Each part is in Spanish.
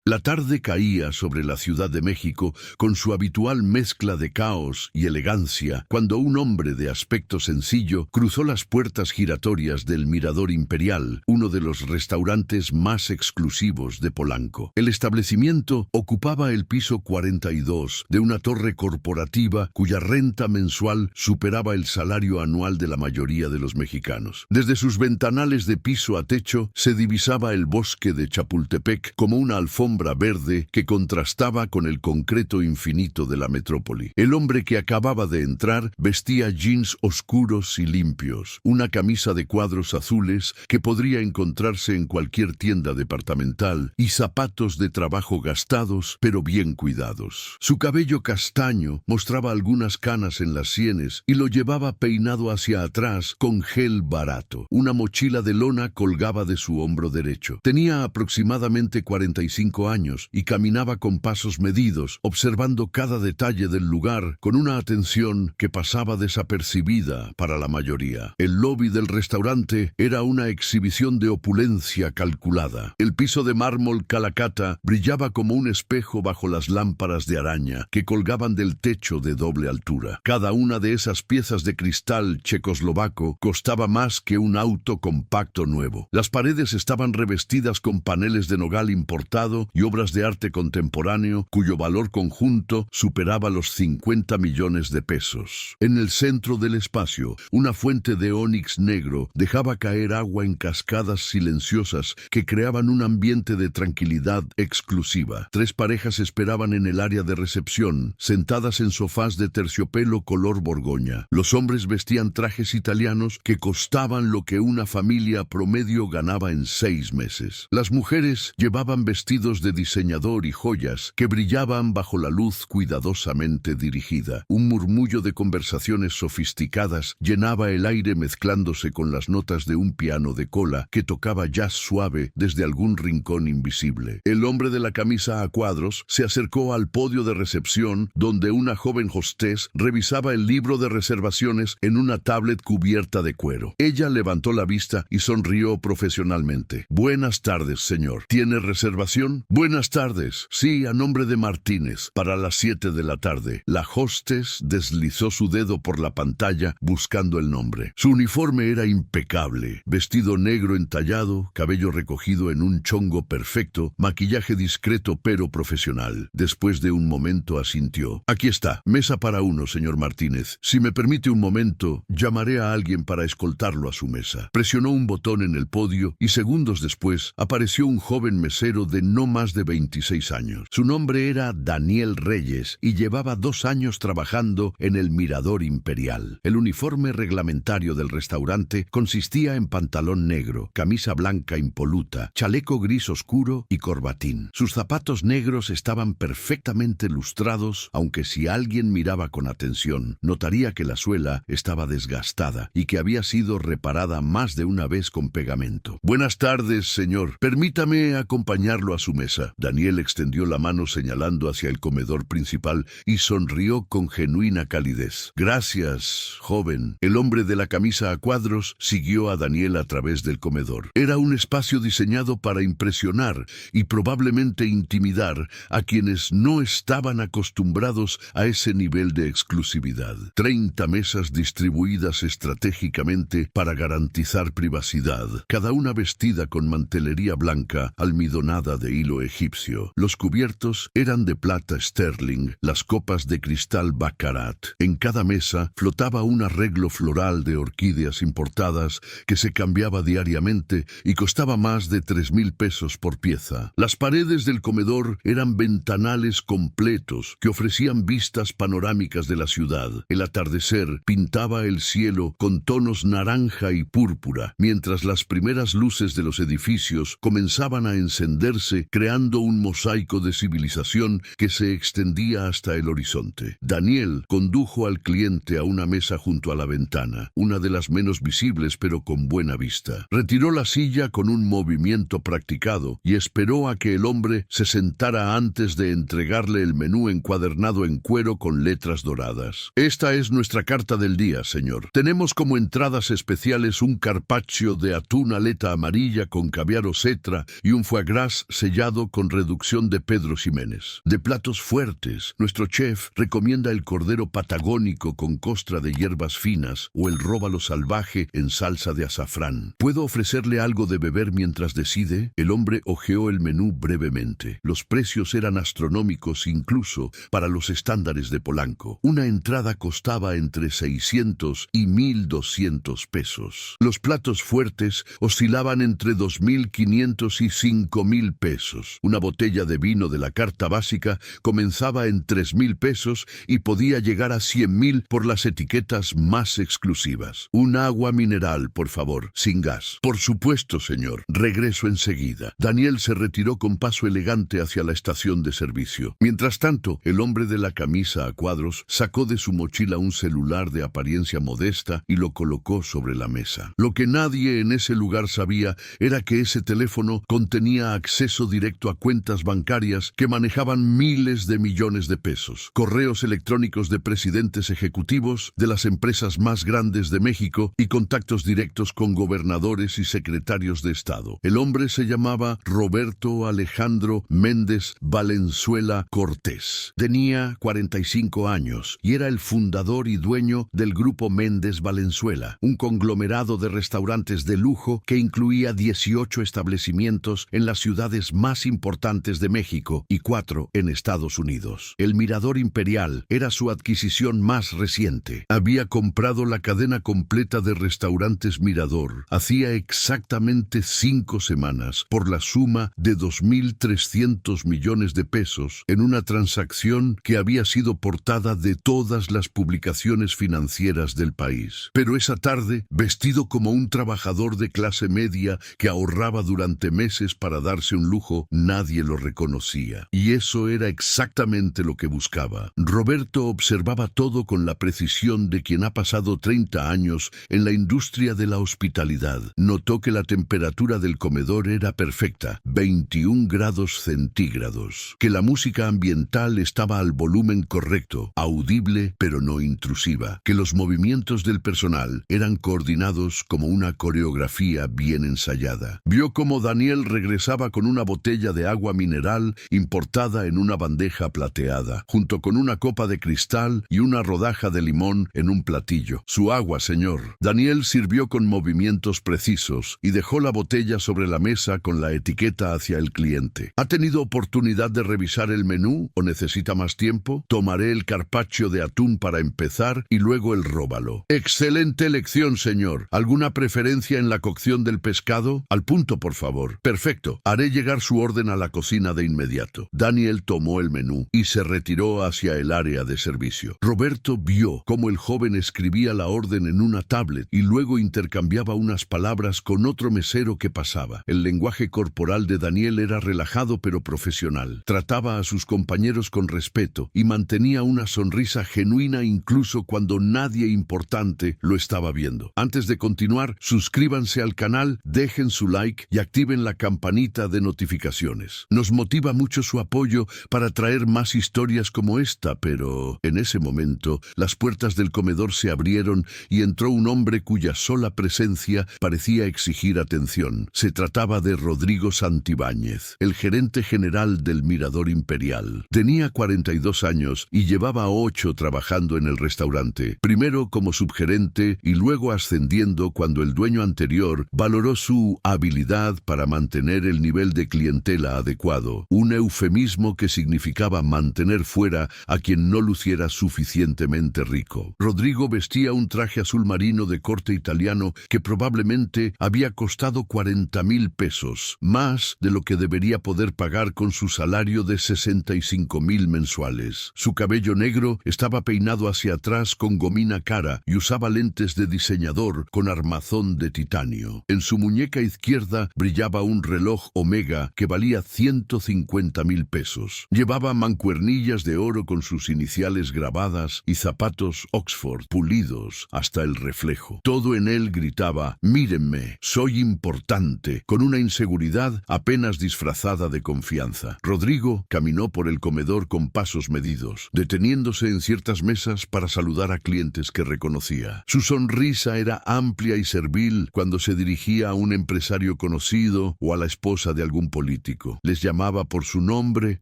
La tarde caía sobre la Ciudad de México con su habitual mezcla de caos y elegancia, cuando un hombre de aspecto sencillo cruzó las puertas giratorias del Mirador Imperial, uno de los restaurantes más exclusivos de Polanco. El establecimiento ocupaba el piso 42 de una torre corporativa cuya renta mensual superaba el salario anual de la mayoría de los mexicanos. Desde sus ventanales de piso a techo se divisaba el bosque de Chapultepec como una alfombra verde que contrastaba con el concreto infinito de la metrópoli. El hombre que acababa de entrar vestía jeans oscuros y limpios, una camisa de cuadros azules que podría encontrarse en cualquier tienda departamental y zapatos de trabajo gastados pero bien cuidados. Su cabello castaño mostraba algunas canas en las sienes y lo llevaba peinado hacia atrás con gel barato. Una mochila de lona colgaba de su hombro derecho. Tenía aproximadamente 45 años y caminaba con pasos medidos, observando cada detalle del lugar con una atención que pasaba desapercibida para la mayoría. El lobby del restaurante era una exhibición de opulencia calculada. El piso de mármol Calacata brillaba como un espejo bajo las lámparas de araña que colgaban del techo de doble altura. Cada una de esas piezas de cristal checoslovaco costaba más que un auto compacto nuevo. Las paredes estaban revestidas con paneles de nogal importado y obras de arte contemporáneo cuyo valor conjunto superaba los 50 millones de pesos. En el centro del espacio, una fuente de ónix negro dejaba caer agua en cascadas silenciosas que creaban un ambiente de tranquilidad exclusiva. Tres parejas esperaban en el área de recepción, sentadas en sofás de terciopelo color borgoña. Los hombres vestían trajes italianos que costaban lo que una familia promedio ganaba en 6 meses. Las mujeres llevaban vestidos de diseñador y joyas que brillaban bajo la luz cuidadosamente dirigida. Un murmullo de conversaciones sofisticadas llenaba el aire mezclándose con las notas de un piano de cola que tocaba jazz suave desde algún rincón invisible. El hombre de la camisa a cuadros se acercó al podio de recepción donde una joven hostess revisaba el libro de reservaciones en una tablet cubierta de cuero. Ella levantó la vista y sonrió profesionalmente. «Buenas tardes, señor. ¿Tiene reservación?» «Buenas tardes. Sí, a nombre de Martínez, para las 7 de la tarde». La hostess deslizó su dedo por la pantalla buscando el nombre. Su uniforme era impecable. Vestido negro entallado, cabello recogido en un chongo perfecto, maquillaje discreto pero profesional. Después de un momento asintió. «Aquí está. Mesa para uno, señor Martínez. Si me permite un momento, llamaré a alguien para escoltarlo a su mesa». Presionó un botón en el podio y segundos después apareció un joven mesero de no más de 26 años. Su nombre era Daniel Reyes y llevaba 2 años trabajando en el Mirador Imperial. El uniforme reglamentario del restaurante consistía en pantalón negro, camisa blanca impoluta, chaleco gris oscuro y corbatín. Sus zapatos negros estaban perfectamente lustrados, aunque si alguien miraba con atención, notaría que la suela estaba desgastada y que había sido reparada más de una vez con pegamento. «Buenas tardes, señor. Permítame acompañarlo a su mesa». Daniel extendió la mano señalando hacia el comedor principal y sonrió con genuina calidez. «Gracias, joven». El hombre de la camisa a cuadros siguió a Daniel a través del comedor. Era un espacio diseñado para impresionar y probablemente intimidar a quienes no estaban acostumbrados a ese nivel de exclusividad. 30 mesas distribuidas estratégicamente para garantizar privacidad, cada una vestida con mantelería blanca almidonada de hilo egipcio. Los cubiertos eran de plata sterling, las copas de cristal baccarat. En cada mesa flotaba un arreglo floral de orquídeas importadas que se cambiaba diariamente y costaba más de 3,000 pesos por pieza. Las paredes del comedor eran ventanales completos que ofrecían vistas panorámicas de la ciudad. El atardecer pintaba el cielo con tonos naranja y púrpura, mientras las primeras luces de los edificios comenzaban a encenderse, creando un mosaico de civilización que se extendía hasta el horizonte. Daniel condujo al cliente a una mesa junto a la ventana, una de las menos visibles pero con buena vista. Retiró la silla con un movimiento practicado y esperó a que el hombre se sentara antes de entregarle el menú encuadernado en cuero con letras doradas. «Esta es nuestra carta del día, señor. Tenemos como entradas especiales un carpaccio de atún aleta amarilla con caviar o cetra y un foie gras sellado asado con reducción de Pedro Ximénez. De platos fuertes, nuestro chef recomienda el cordero patagónico con costra de hierbas finas o el róbalo salvaje en salsa de azafrán. ¿Puedo ofrecerle algo de beber mientras decide? El hombre hojeó el menú brevemente. Los precios eran astronómicos incluso para los estándares de Polanco. Una entrada costaba entre 600 y 1,200 pesos. Los platos fuertes oscilaban entre 2,500 y 5,000 pesos. Una botella de vino de la carta básica comenzaba en 3,000 pesos y podía llegar a 100,000 por las etiquetas más exclusivas. Un agua mineral, por favor, sin gas. Por supuesto, señor. Regreso enseguida. Daniel se retiró con paso elegante hacia la estación de servicio. Mientras tanto, el hombre de la camisa a cuadros sacó de su mochila un celular de apariencia modesta y lo colocó sobre la mesa. Lo que nadie en ese lugar sabía era que ese teléfono contenía acceso directo a cuentas bancarias que manejaban miles de millones de pesos, correos electrónicos de presidentes ejecutivos de las empresas más grandes de México y contactos directos con gobernadores y secretarios de Estado. El hombre se llamaba Roberto Alejandro Méndez Valenzuela Cortés. Tenía 45 años y era el fundador y dueño del Grupo Méndez Valenzuela, un conglomerado de restaurantes de lujo que incluía 18 establecimientos en las ciudades más importantes de México y 4 en Estados Unidos. El Mirador Imperial era su adquisición más reciente. Había comprado la cadena completa de restaurantes Mirador hacía exactamente 5 semanas por la suma de 2,300 millones de pesos en una transacción que había sido portada de todas las publicaciones financieras del país. Pero esa tarde, vestido como un trabajador de clase media que ahorraba durante meses para darse un lujo, nadie lo reconocía. Y eso era exactamente lo que buscaba. Roberto observaba todo con la precisión de quien ha pasado 30 años en la industria de la hospitalidad. Notó que la temperatura del comedor era perfecta, 21 grados centígrados, que la música ambiental estaba al volumen correcto, audible pero no intrusiva, que los movimientos del personal eran coordinados como una coreografía bien ensayada. Vio cómo Daniel regresaba con una botella de agua mineral importada en una bandeja plateada, junto con una copa de cristal y una rodaja de limón en un platillo. Su agua, señor. Daniel sirvió con movimientos precisos y dejó la botella sobre la mesa con la etiqueta hacia el cliente. ¿Ha tenido oportunidad de revisar el menú o necesita más tiempo? Tomaré el carpaccio de atún para empezar y luego el róbalo. Excelente elección, señor. ¿Alguna preferencia en la cocción del pescado? Al punto, por favor. Perfecto. Haré llegar su orden a la cocina de inmediato. Daniel tomó el menú y se retiró hacia el área de servicio. Roberto vio cómo el joven escribía la orden en una tablet y luego intercambiaba unas palabras con otro mesero que pasaba. El lenguaje corporal de Daniel era relajado pero profesional. Trataba a sus compañeros con respeto y mantenía una sonrisa genuina incluso cuando nadie importante lo estaba viendo. Antes de continuar, suscríbanse al canal, dejen su like y activen la campanita de notificaciones. Nos motiva mucho su apoyo para traer más historias como esta, pero en ese momento las puertas del comedor se abrieron y entró un hombre cuya sola presencia parecía exigir atención. Se trataba de Rodrigo Santibáñez, el gerente general del Mirador Imperial. Tenía 42 años y llevaba 8 trabajando en el restaurante, primero como subgerente y luego ascendiendo cuando el dueño anterior valoró su habilidad para mantener el nivel de clientela adecuado, un eufemismo que significaba mantener fuera a quien no luciera suficientemente rico. Rodrigo vestía un traje azul marino de corte italiano que probablemente había costado 40,000 pesos, más de lo que debería poder pagar con su salario de 65,000 mensuales. Su cabello negro estaba peinado hacia atrás con gomina cara y usaba lentes de diseñador con armazón de titanio. En su muñeca izquierda brillaba un reloj Omega que valía 150,000 pesos. Llevaba mancuernillas de oro con sus iniciales grabadas y zapatos Oxford pulidos hasta el reflejo. Todo en él gritaba: «Mírenme, soy importante», con una inseguridad apenas disfrazada de confianza. Rodrigo caminó por el comedor con pasos medidos, deteniéndose en ciertas mesas para saludar a clientes que reconocía. Su sonrisa era amplia y servil cuando se dirigía a un empresario conocido o a la esposa de algún político. político. Les llamaba por su nombre,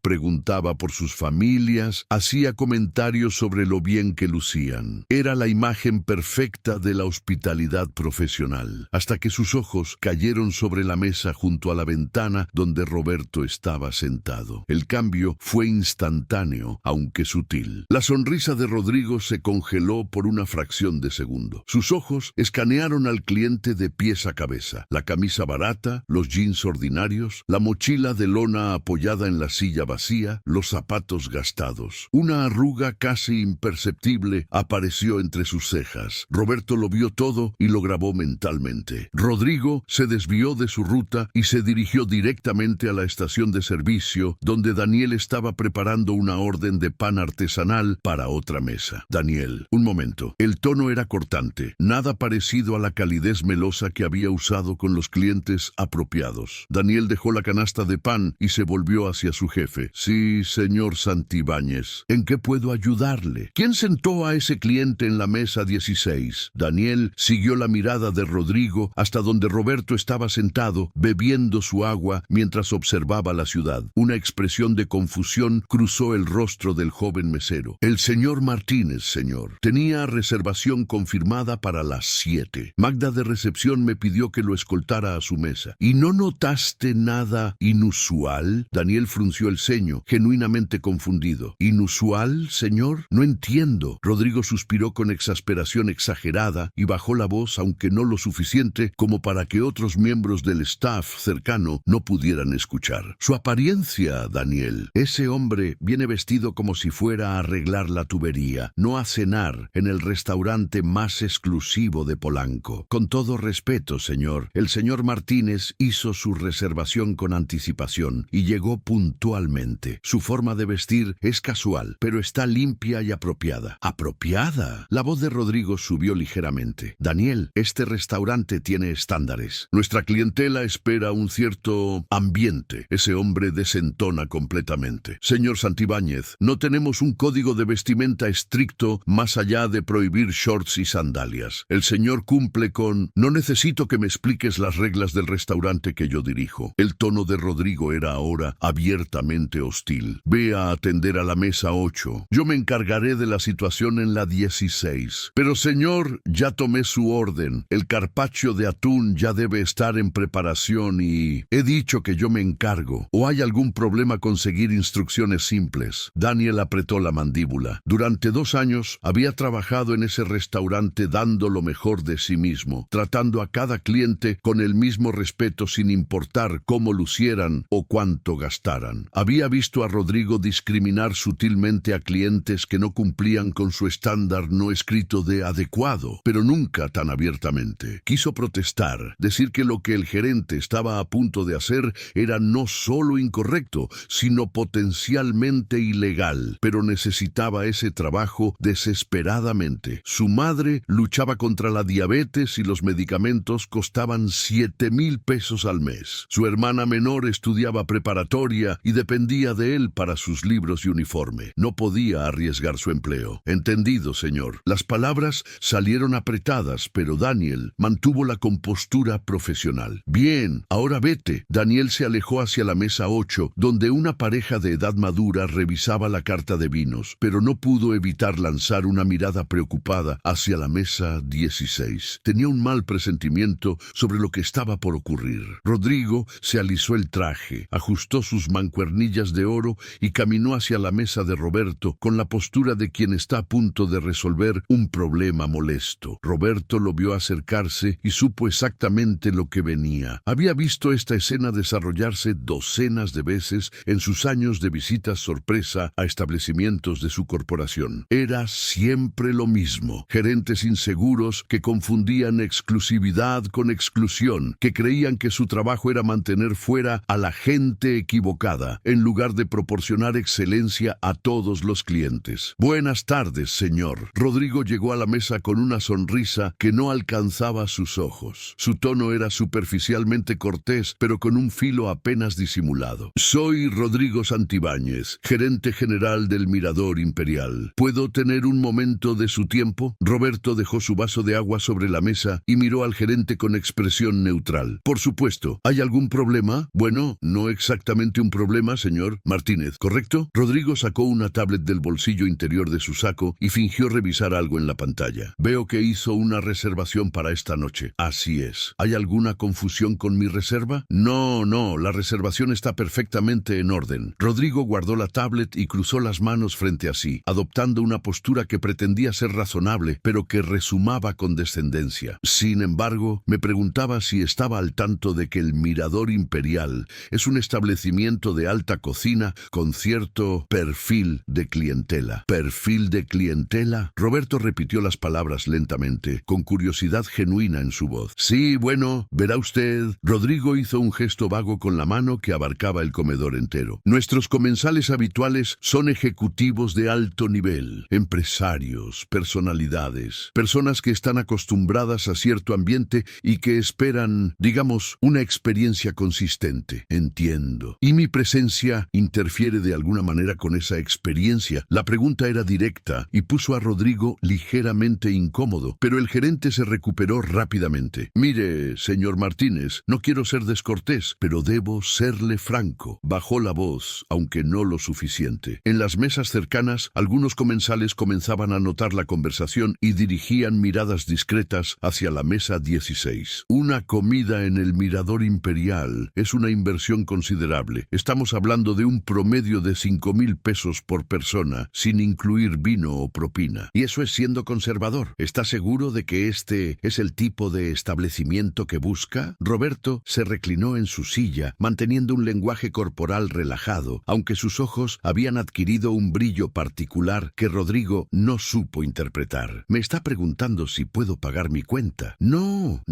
preguntaba por sus familias, hacía comentarios sobre lo bien que lucían. Era la imagen perfecta de la hospitalidad profesional, hasta que sus ojos cayeron sobre la mesa junto a la ventana donde Roberto estaba sentado. El cambio fue instantáneo, aunque sutil. La sonrisa de Rodrigo se congeló por una fracción de segundo. Sus ojos escanearon al cliente de pies a cabeza. La camisa barata, los jeans ordinarios, la mochila de lona apoyada en la silla vacía, los zapatos gastados. Una arruga casi imperceptible apareció entre sus cejas. Roberto lo vio todo y lo grabó mentalmente. Rodrigo se desvió de su ruta y se dirigió directamente a la estación de servicio, donde Daniel estaba preparando una orden de pan artesanal para otra mesa. Daniel, un momento. El tono era cortante, nada parecido a la calidez melosa que había usado con los clientes apropiados. Daniel dejó la canasta de pan y se volvió hacia su jefe. Sí, señor Santibáñez. ¿En qué puedo ayudarle? ¿Quién sentó a ese cliente en la mesa 16? Daniel siguió la mirada de Rodrigo hasta donde Roberto estaba sentado, bebiendo su agua mientras observaba la ciudad. Una expresión de confusión cruzó el rostro del joven mesero. El señor Martínez, señor. Tenía reservación confirmada para las 7. Magda de recepción me pidió que lo escoltara a su mesa. ¿Y no notaste nada inusual? Daniel frunció el ceño, genuinamente confundido. ¿Inusual, señor? No entiendo. Rodrigo suspiró con exasperación exagerada y bajó la voz, aunque no lo suficiente como para que otros miembros del staff cercano no pudieran escuchar. Su apariencia, Daniel. Ese hombre viene vestido como si fuera a arreglar la tubería, no a cenar en el restaurante más exclusivo de Polanco. Con todo respeto, señor, el señor Martínez hizo su reservación con anticipación y llegó puntualmente. Su forma de vestir es casual, pero está limpia y apropiada. ¿Apropiada? La voz de Rodrigo subió ligeramente. Daniel, este restaurante tiene estándares. Nuestra clientela espera un cierto ambiente. Ese hombre desentona completamente. Señor Santibáñez, no tenemos un código de vestimenta estricto más allá de prohibir shorts y sandalias. El señor cumple con... No necesito que me expliques las reglas del restaurante que yo dirijo. El tono de Rodrigo era ahora abiertamente hostil. Ve a atender a la mesa 8. Yo me encargaré de la situación en la 16. Pero señor, ya tomé su orden. El carpaccio de atún ya debe estar en preparación y... He dicho que yo me encargo. ¿O hay algún problema con seguir instrucciones simples? Daniel apretó la mandíbula. Durante 2 años había trabajado en ese restaurante dando lo mejor de sí mismo, tratando a cada cliente con el mismo respeto sin importar cómo lucieran o cuánto gastaran. Había visto a Rodrigo discriminar sutilmente a clientes que no cumplían con su estándar no escrito de adecuado, pero nunca tan abiertamente. Quiso protestar, decir que lo que el gerente estaba a punto de hacer era no solo incorrecto, sino potencialmente ilegal, pero necesitaba ese trabajo desesperadamente. Su madre luchaba contra la diabetes y los medicamentos costaban 7,000 pesos al mes. Su hermana menor estudiaba preparatoria y dependía de él para sus libros y uniforme. No podía arriesgar su empleo. Entendido, señor. Las palabras salieron apretadas, pero Daniel mantuvo la compostura profesional. Bien, ahora vete. Daniel se alejó hacia la mesa 8, donde una pareja de edad madura revisaba la carta de vinos, pero no pudo evitar lanzar una mirada preocupada hacia la mesa 16. Tenía un mal presentimiento sobre lo que estaba por ocurrir. Rodrigo se alisó el traje, ajustó sus mancuernillas de oro y caminó hacia la mesa de Roberto con la postura de quien está a punto de resolver un problema molesto. Roberto lo vio acercarse y supo exactamente lo que venía. Había visto esta escena desarrollarse docenas de veces en sus años de visitas sorpresa a establecimientos de su corporación. Era siempre lo mismo. Gerentes inseguros que confundían exclusividad con exclusión, que creían que su trabajo era mantener fuera a la gente equivocada, en lugar de proporcionar excelencia a todos los clientes. Buenas tardes, señor. Rodrigo llegó a la mesa con una sonrisa que no alcanzaba sus ojos. Su tono era superficialmente cortés, pero con un filo apenas disimulado. Soy Rodrigo Santibáñez, gerente general del Mirador Imperial. ¿Puedo tener un momento de su tiempo? Roberto dejó su vaso de agua sobre la mesa y miró al gerente con expresión neutral. Por supuesto. ¿Hay algún problema? Bueno, Bueno, no exactamente un problema, señor Martínez, ¿correcto? Rodrigo sacó una tablet del bolsillo interior de su saco y fingió revisar algo en la pantalla. Veo que hizo una reservación para esta noche. Así es. ¿Hay alguna confusión con mi reserva? No, la reservación está perfectamente en orden. Rodrigo guardó la tablet y cruzó las manos frente a sí, adoptando una postura que pretendía ser razonable, pero que rezumaba condescendencia. Sin embargo, me preguntaba si estaba al tanto de que el Mirador Imperial es un establecimiento de alta cocina con cierto perfil de clientela. ¿Perfil de clientela? Roberto repitió las palabras lentamente, con curiosidad genuina en su voz. Sí, bueno, verá usted. Rodrigo hizo un gesto vago con la mano que abarcaba el comedor entero. Nuestros comensales habituales son ejecutivos de alto nivel, empresarios, personalidades, personas que están acostumbradas a cierto ambiente y que esperan, digamos, una experiencia consistente. Entiendo. ¿Y mi presencia interfiere de alguna manera con esa experiencia? La pregunta era directa y puso a Rodrigo ligeramente incómodo, pero el gerente se recuperó rápidamente. Mire, señor Martínez, no quiero ser descortés, pero debo serle franco. Bajó la voz, aunque no lo suficiente. En las mesas cercanas, algunos comensales comenzaban a notar la conversación y dirigían miradas discretas hacia la mesa 16. Una comida en el Mirador Imperial es una inversión considerable. Estamos hablando de un promedio de 5,000 pesos por persona, sin incluir vino o propina. Y eso es siendo conservador. ¿Está seguro de que este es el tipo de establecimiento que busca? Roberto se reclinó en su silla, manteniendo un lenguaje corporal relajado, aunque sus ojos habían adquirido un brillo particular que Rodrigo no supo interpretar. Me está preguntando si puedo pagar mi cuenta. No,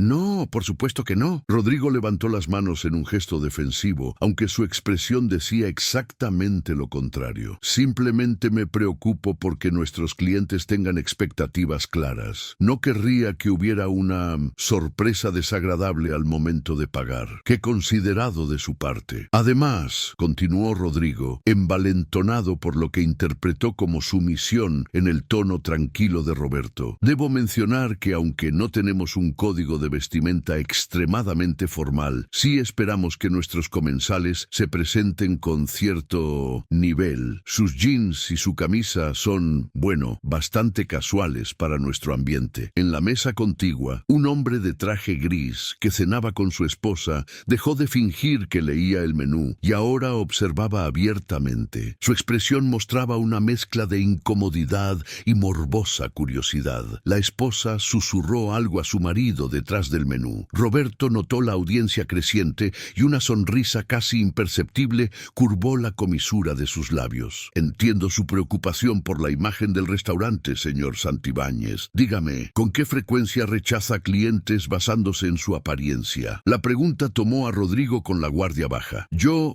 por supuesto que no. Rodrigo levantó las manos en un gesto defensivo, aunque su expresión decía exactamente lo contrario. Simplemente me preocupo porque nuestros clientes tengan expectativas claras. No querría que hubiera una sorpresa desagradable al momento de pagar. Qué considerado de su parte. Además, continuó Rodrigo, envalentonado por lo que interpretó como sumisión en el tono tranquilo de Roberto. Debo mencionar que aunque no tenemos un código de vestimenta extremadamente formal, sí esperamos que nuestros comensales se presenten con cierto nivel. Sus jeans y su camisa son, bueno, bastante casuales para nuestro ambiente. En la mesa contigua, un hombre de traje gris que cenaba con su esposa dejó de fingir que leía el menú y ahora observaba abiertamente. Su expresión mostraba una mezcla de incomodidad y morbosa curiosidad. La esposa susurró algo a su marido detrás del menú. Roberto notó la audiencia creciente y una sonrisa casi imperceptible curvó la comisura de sus labios. Entiendo su preocupación por la imagen del restaurante, señor Santibáñez. Dígame, ¿con qué frecuencia rechaza clientes basándose en su apariencia? La pregunta tomó a Rodrigo con la guardia baja.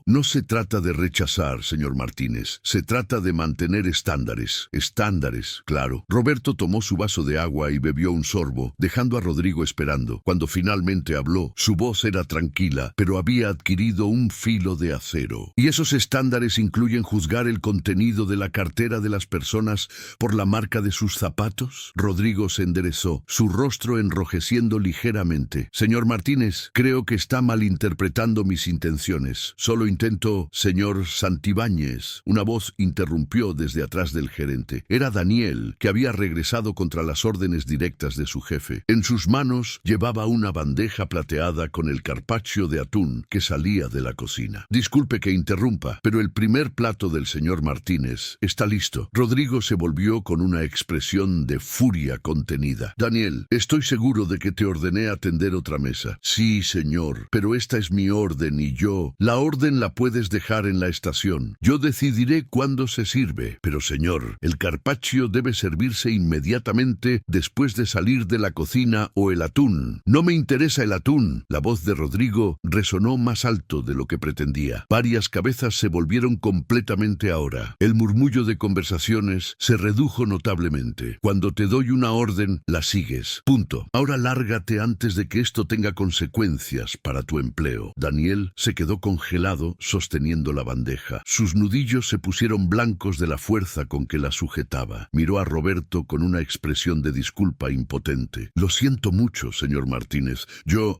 No se trata de rechazar, señor Martínez. Se trata de mantener estándares. Estándares, claro. Roberto tomó su vaso de agua y bebió un sorbo, dejando a Rodrigo esperando. Cuando finalmente habló, su voz era tranquila, pero había adquirido un filo de acero. ¿Y esos estándares incluyen juzgar el contenido de la cartera de las personas por la marca de sus zapatos? Rodrigo se enderezó, su rostro enrojeciendo ligeramente. Señor Martínez, creo que está malinterpretando mis intenciones. Solo intento, señor Santibáñez. Una voz interrumpió desde atrás del gerente. Era Daniel, que había regresado contra las órdenes directas de su jefe. En sus manos llevaba una bandeja plateada con el carpaccio de atún que salía de la cocina. Disculpe que interrumpa, pero el primer plato del señor Martínez está listo. Rodrigo se volvió con una expresión de furia contenida. Daniel, estoy seguro de que te ordené atender otra mesa. Sí, señor, pero esta es mi orden y la orden la puedes dejar en la estación. Yo decidiré cuándo se sirve. Pero señor, el carpaccio debe servirse inmediatamente después de salir de la cocina o el atún. No me interesa el atún. La voz de Rodrigo resonó más alto de lo que pretendía. Varias cabezas se volvieron completamente ahora. El murmullo de conversaciones se redujo notablemente. Cuando te doy una orden, la sigues. Punto. Ahora lárgate antes de que esto tenga consecuencias para tu empleo. Daniel se quedó congelado sosteniendo la bandeja. Sus nudillos se pusieron blancos de la fuerza con que la sujetaba. Miró a Roberto con una expresión de disculpa impotente. Lo siento mucho, señor Martínez.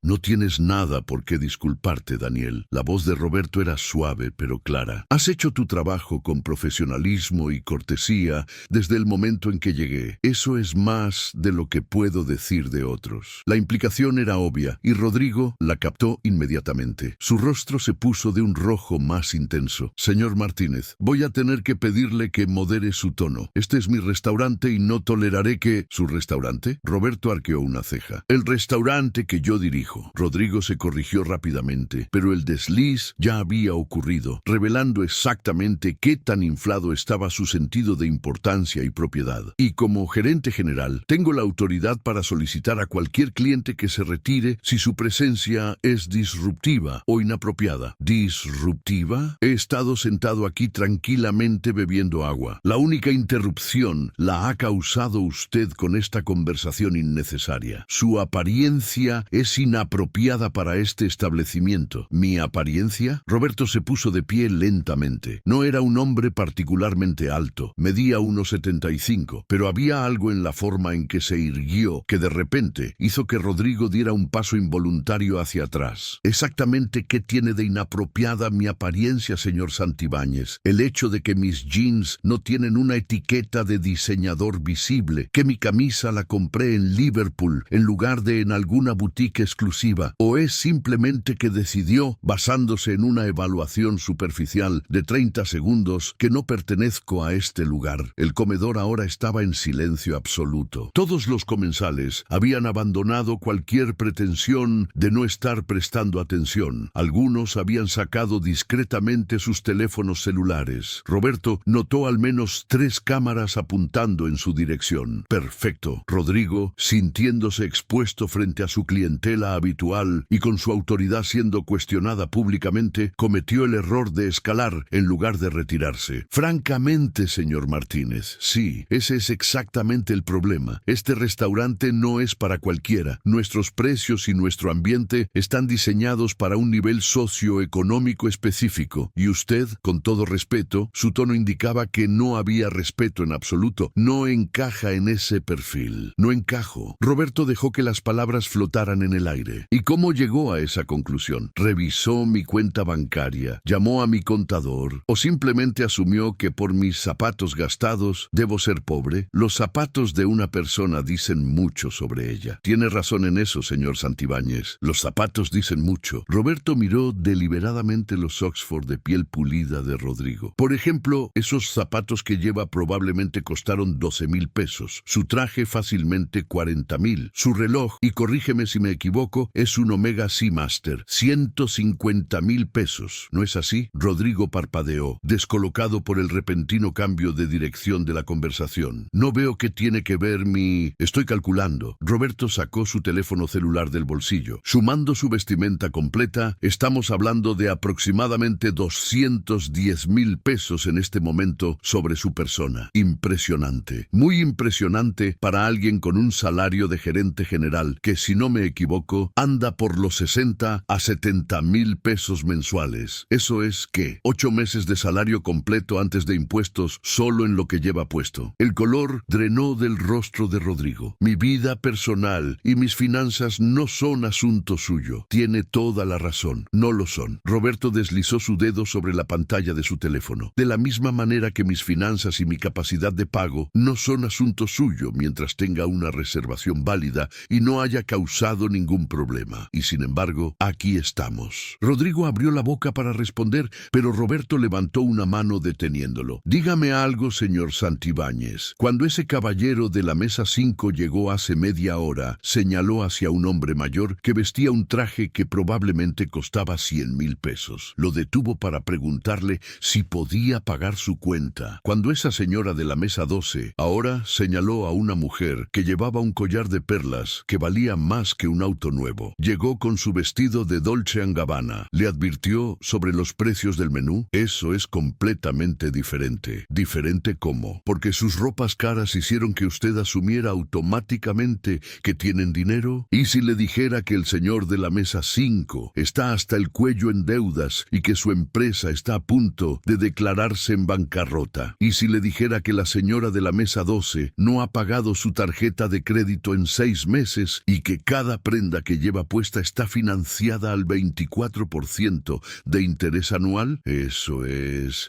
No tienes nada por qué disculparte, Daniel. Daniel. La voz de Roberto era suave pero clara. Has hecho tu trabajo con profesionalismo y cortesía desde el momento en que llegué. Eso es más de lo que puedo decir de otros. La implicación era obvia y Rodrigo la captó inmediatamente. Su rostro se puso de un rojo más intenso. Señor Martínez, voy a tener que pedirle que modere su tono. Este es mi restaurante y no toleraré que... ¿Su restaurante? Roberto arqueó una ceja. El restaurante que yo dirijo. Rodrigo se corrigió rápidamente, pero el desliz ya había ocurrido, revelando exactamente qué tan inflado estaba su sentido de importancia y propiedad. Y como gerente general, tengo la autoridad para solicitar a cualquier cliente que se retire si su presencia es disruptiva o inapropiada. ¿Disruptiva? He estado sentado aquí tranquilamente bebiendo agua. La única interrupción la ha causado usted con esta conversación innecesaria. Su apariencia es inapropiada para este establecimiento. ¿Mi apariencia? Roberto se puso de pie lentamente. No era un hombre particularmente alto, medía 1,75, pero había algo en la forma en que se irguió que de repente hizo que Rodrigo diera un paso involuntario hacia atrás. ¿Exactamente qué tiene de inapropiada mi apariencia, señor Santibáñez? El hecho de que mis jeans no tienen una etiqueta de diseñador visible, que mi camisa la compré en Liverpool en lugar de en alguna boutique exclusiva, o es simplemente que decidió, basándose en una evaluación superficial de 30 segundos, que no pertenezco a este lugar. El comedor ahora estaba en silencio absoluto. Todos los comensales habían abandonado cualquier pretensión de no estar prestando atención. Algunos habían sacado discretamente sus teléfonos celulares. Roberto notó al menos 3 cámaras apuntando en su dirección. Perfecto. Rodrigo, sintiéndose expuesto frente a su clientela habitual y con su autoridad siendo cuestionada públicamente, cometió el error de escalar en lugar de retirarse. Francamente, señor Martínez, sí, ese es exactamente el problema. Este restaurante no es para cualquiera. Nuestros precios y nuestro ambiente están diseñados para un nivel socioeconómico específico. Y usted, con todo respeto, su tono indicaba que no había respeto en absoluto. No encaja en ese perfil. No encajo. Roberto dejó que las palabras flotaran en el aire. ¿Y cómo llegó a esa conclusión? ¿Revisó mi cuenta bancaria? ¿Llamó a mi contador? ¿O simplemente asumió que por mis zapatos gastados debo ser pobre? Los zapatos de una persona dicen mucho sobre ella. Tiene razón en eso, señor Santibáñez. Los zapatos dicen mucho. Roberto miró deliberadamente los Oxford de piel pulida de Rodrigo. Por ejemplo, esos zapatos que lleva probablemente costaron 12,000 pesos. Su traje fácilmente 40,000. Su reloj, y corrígeme si me equivoco, es un Omega Seamaster. 150,000 pesos. ¿No es así? Rodrigo parpadeó, descolocado por el repentino cambio de dirección de la conversación. No veo qué tiene que ver mi... Estoy calculando. Roberto sacó su teléfono celular del bolsillo. Sumando su vestimenta completa, estamos hablando de aproximadamente 210,000 pesos en este momento sobre su persona. Impresionante. Muy impresionante para alguien con un salario de gerente general que, si no me equivoco, anda por los 60 a 70,000 pesos mensuales. Eso es, ¿qué? 8 meses de salario completo antes de impuestos solo en lo que lleva puesto. El color drenó del rostro de Rodrigo. Mi vida personal y mis finanzas no son asunto suyo. Tiene toda la razón. No lo son. Roberto deslizó su dedo sobre la pantalla de su teléfono. De la misma manera que mis finanzas y mi capacidad de pago no son asunto suyo mientras tenga una reservación válida y no haya causado ningún problema. Y sin embargo, aquí estamos. Rodrigo abrió la boca para responder, pero Roberto levantó una mano deteniéndolo. Dígame algo, señor Santibáñez. Cuando ese caballero de la mesa 5 llegó hace media hora, señaló hacia un hombre mayor que vestía un traje que probablemente costaba 100,000 pesos. Lo detuvo para preguntarle si podía pagar su cuenta. Cuando esa señora de la mesa 12 ahora señaló a una mujer que llevaba un collar de perlas que valía más que un auto nuevo. Llegó con su vestido de Dolce & Gabbana. ¿Le advirtió sobre los precios del menú? Eso es completamente diferente. ¿Diferente cómo? Porque sus ropas caras hicieron que usted asumiera automáticamente que tienen dinero. ¿Y si le dijera que el señor de la mesa 5 está hasta el cuello en deudas y que su empresa está a punto de declararse en bancarrota? ¿Y si le dijera que la señora de la mesa 12 no ha pagado su tarjeta de crédito en 6 meses y que cada prenda que lleva puesta está financiada al 24% de interés anual?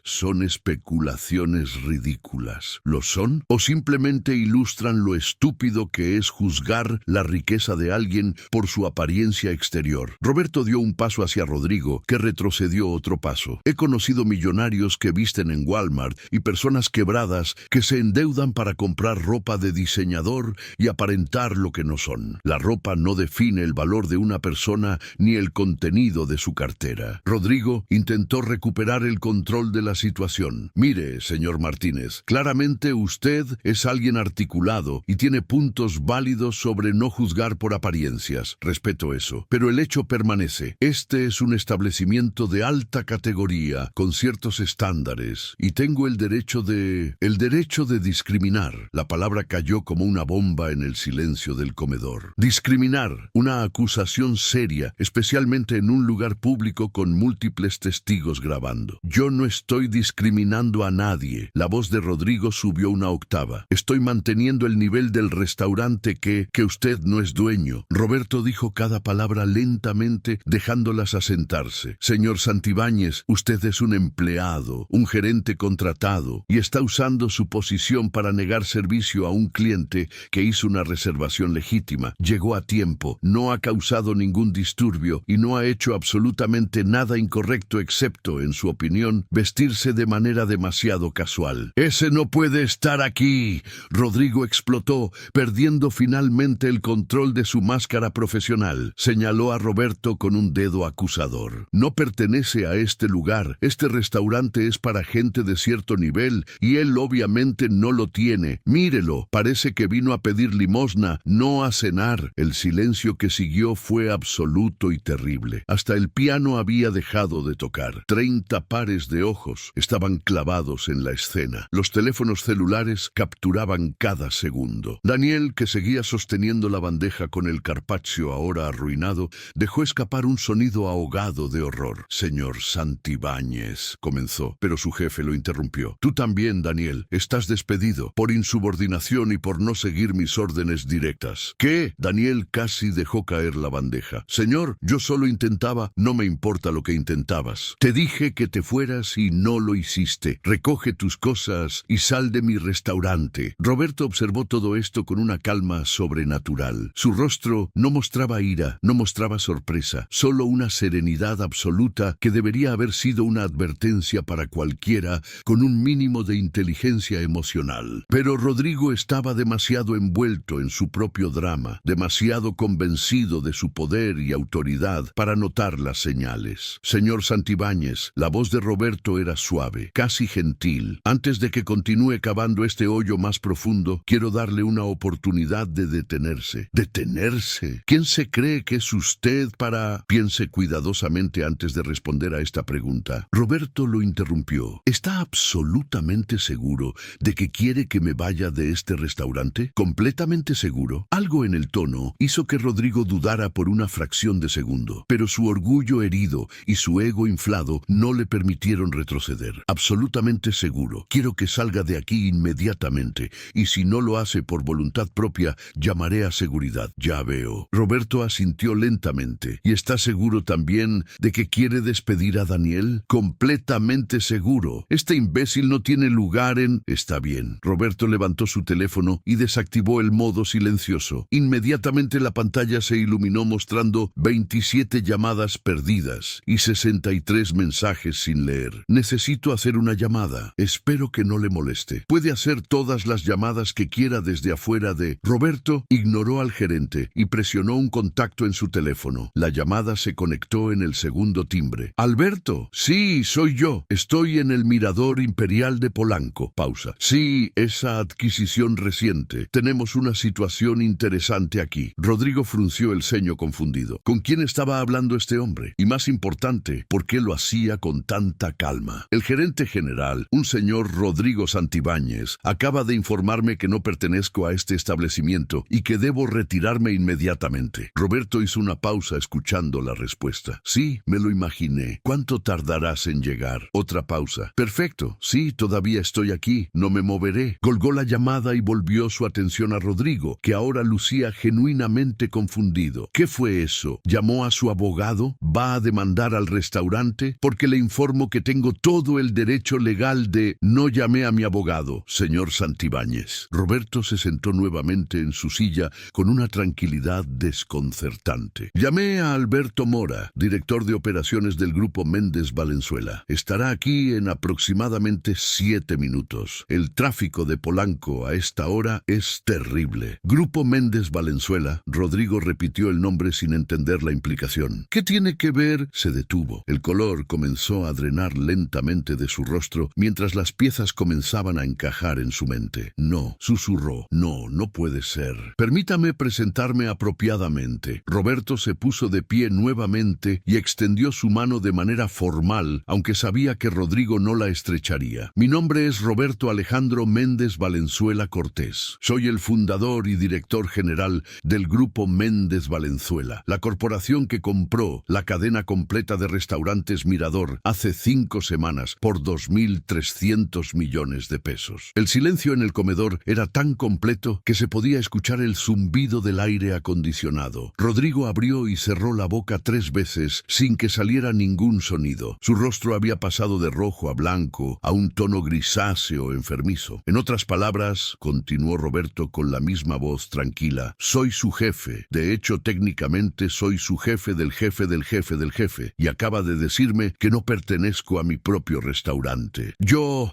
Son especulaciones ridículas. ¿Lo son? ¿O simplemente ilustran lo estúpido que es juzgar la riqueza de alguien por su apariencia exterior? Roberto dio un paso hacia Rodrigo, que retrocedió otro paso. He conocido millonarios que visten en Walmart y personas quebradas que se endeudan para comprar ropa de diseñador y aparentar lo que no son. La ropa no define el valor de una persona ni el contenido de su cartera. Rodrigo intentó recuperar el control de la situación. Mire, señor Martínez, claramente usted es alguien articulado y tiene puntos válidos sobre no juzgar por apariencias. Respeto eso. Pero el hecho permanece. Este es un establecimiento de alta categoría, con ciertos estándares, y tengo el derecho de discriminar. La palabra cayó como una bomba en el silencio del comedor. Discriminar, una acusación seria, especialmente en un lugar público con múltiples testigos grabando. Yo no estoy discriminando a nadie. La voz de Rodrigo subió una octava. Estoy manteniendo el nivel del restaurante que usted no es dueño. Roberto dijo cada palabra lentamente, dejándolas asentarse. Señor Santibáñez, usted es un empleado, un gerente contratado, y está usando su posición para negar servicio a un cliente que hizo una reservación legítima. Llegó a tiempo, no ha causado ningún disturbio y no ha hecho absolutamente nada incorrecto excepto, en su opinión, vestirse de manera demasiado casual. ¡Ese no puede estar aquí!, Rodrigo explotó, perdiendo finalmente el control de su máscara profesional. Señaló a Roberto con un dedo acusador. No pertenece a este lugar. Este restaurante es para gente de cierto nivel y él obviamente no lo tiene. Mírelo, parece que vino a pedir limosna, no a cenar. El silencio que siguió fue absoluto y terrible. Hasta el piano había dejado de tocar. 30 pares de ojos estaban clavados en la escena. Los teléfonos celulares capturaban cada segundo. Daniel, que seguía sosteniendo la bandeja con el carpaccio ahora arruinado, dejó escapar un sonido ahogado de horror. Señor Santibáñez, comenzó, pero su jefe lo interrumpió. Tú también, Daniel, estás despedido por insubordinación y por no seguir mis órdenes directas. ¿Qué? Daniel casi dejó caer la bandeja. Señor, yo solo intentaba. No me importa lo que intentabas. Te dije que te fueras y no lo hiciste. Recoge tus cosas y sal de mi restaurante. Roberto observó todo esto con una calma sobrenatural. Su rostro no mostraba ira, no mostraba sorpresa, solo una serenidad absoluta que debería haber sido una advertencia para cualquiera con un mínimo de inteligencia emocional. Pero Rodrigo estaba demasiado envuelto en su propio drama, demasiado convencido de su poder y autoridad para notar las señales. Señor Santibáñez, la voz de Roberto era suave, casi gentil. Antes de que continúe cavando este hoyo más profundo, quiero darle una oportunidad de detenerse. ¿Detenerse? ¿Quién se cree que es usted para...? Piense cuidadosamente antes de responder a esta pregunta. Roberto lo interrumpió. ¿Está absolutamente seguro de que quiere que me vaya de este restaurante? ¿Completamente seguro? Algo en el tono hizo que Rodrigo dudara por una fracción de segundo, pero su orgullo herido y su ego inflado no le permitieron retroceder. Absolutamente seguro. Quiero que salga de aquí inmediatamente, y si no lo hace por voluntad propia, llamaré a seguridad. Ya veo. Roberto asintió lentamente. ¿Y está seguro también de que quiere despedir a Daniel? Completamente seguro. Este imbécil no tiene lugar en... Está bien. Roberto levantó su teléfono y desactivó el modo silencioso. Inmediatamente la pantalla se iluminó mostrando 27 llamadas perdidas y 63 mensajes sin leer. Necesito hacer una llamada. Espero que no le moleste. Puede hacer todas las llamadas que quiera desde afuera de... Roberto ignoró al gerente y presionó un contacto en su teléfono. La llamada se conectó en el segundo timbre. Alberto, sí, soy yo. Estoy en el Mirador Imperial de Polanco. Pausa. Sí, esa adquisición reciente. Tenemos una situación interesante aquí. Rodrigo frunció el ceño confundido. ¿Con quién estaba hablando este hombre? Y más importante, ¿por qué lo hacía con tanta calma? El gerente general, un señor Rodrigo Santibáñez, acaba de informarme que no pertenezco a este establecimiento y que debo retirarme inmediatamente. Roberto hizo una pausa escuchando la respuesta. Sí, me lo imaginé. ¿Cuánto tardarás en llegar? Otra pausa. Perfecto. Sí, todavía estoy aquí. No me moveré. Colgó la llamada y volvió su atención a Rodrigo, que ahora lucía genuinamente confundido. ¿Qué fue eso? Llamó a su abogado abogado? ¿Va a demandar al restaurante? Porque le informo que tengo todo el derecho legal de... No llamé a mi abogado, señor Santibáñez. Roberto se sentó nuevamente en su silla con una tranquilidad desconcertante. Llamé a Alberto Mora, director de operaciones del Grupo Méndez Valenzuela. Estará aquí en aproximadamente 7 minutos. El tráfico de Polanco a esta hora es terrible. Grupo Méndez Valenzuela. Rodrigo repitió el nombre sin entender la implicación. ¿Qué tiene que ver? Se detuvo. El color comenzó a drenar lentamente de su rostro mientras las piezas comenzaban a encajar en su mente. No, susurró. No, no puede ser. Permítame presentarme apropiadamente. Roberto se puso de pie nuevamente y extendió su mano de manera formal, aunque sabía que Rodrigo no la estrecharía. Mi nombre es Roberto Alejandro Méndez Valenzuela Cortés. Soy el fundador y director general del Grupo Méndez Valenzuela, la corporación que compró la cadena completa de restaurantes Mirador hace 5 semanas por 2.300 millones de pesos. El silencio en el comedor era tan completo que se podía escuchar el zumbido del aire acondicionado. Rodrigo abrió y cerró la boca 3 veces sin que saliera ningún sonido. Su rostro había pasado de rojo a blanco, a un tono grisáceo enfermizo. En otras palabras, continuó Roberto con la misma voz tranquila, soy su jefe. De hecho, técnicamente soy su jefe del jefe del jefe del jefe. Y acaba de decirme que no pertenezco a mi propio restaurante.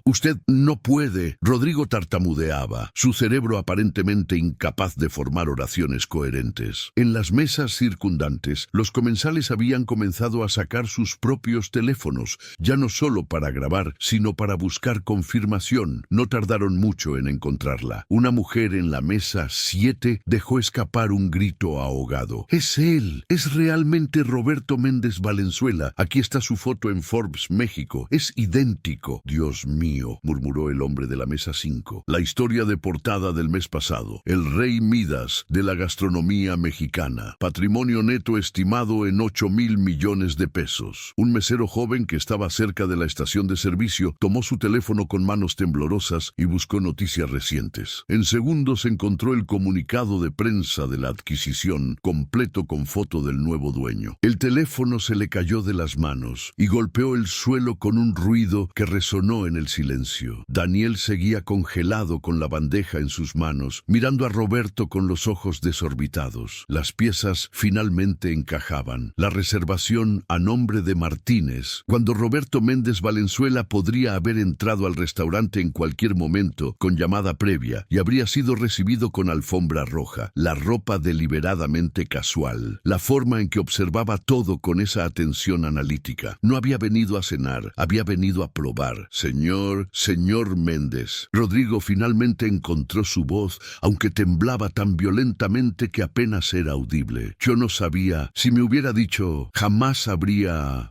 Usted no puede. Rodrigo tartamudeaba, su cerebro aparentemente incapaz de formar oraciones coherentes. En las mesas circundantes, los comensales habían comenzado a sacar sus propios teléfonos, ya no solo para grabar, sino para buscar confirmación. No tardaron mucho en encontrarla. Una mujer en la mesa 7 dejó escapar un grito ahogado. ¡Es él! ¡Es realmente Roberto Méndez Valenzuela! Aquí está su foto en Forbes, México. ¡Es idéntico! Dios mío, murmuró el hombre de la mesa 5. La historia de portada del mes pasado. El rey Midas de la gastronomía mexicana. Patrimonio neto estimado en 8,000 millones de pesos. Un mesero joven que estaba cerca de la estación de servicio tomó su teléfono con manos temblorosas y buscó noticias recientes. En segundos encontró el comunicado de prensa de la adquisición, completo con foto del nuevo dueño. El teléfono se le cayó de las manos y golpeó el suelo con un ruido que resonó en el silencio. Daniel seguía congelado con la bandeja en sus manos, mirando a Roberto con los ojos desorbitados. Las piezas finalmente encajaban. La reservación a nombre de Martínez, cuando Roberto Méndez Valenzuela podría haber entrado al restaurante en cualquier momento con llamada previa y habría sido recibido con alfombra roja, la ropa deliberadamente casual, la forma en que observaba todo con esa atención analítica. No había venido a cenar, había venido a probar. Señor Méndez. Rodrigo finalmente encontró su voz, aunque temblaba tan violentamente que apenas era audible. Yo no sabía. Si me hubiera dicho, jamás habría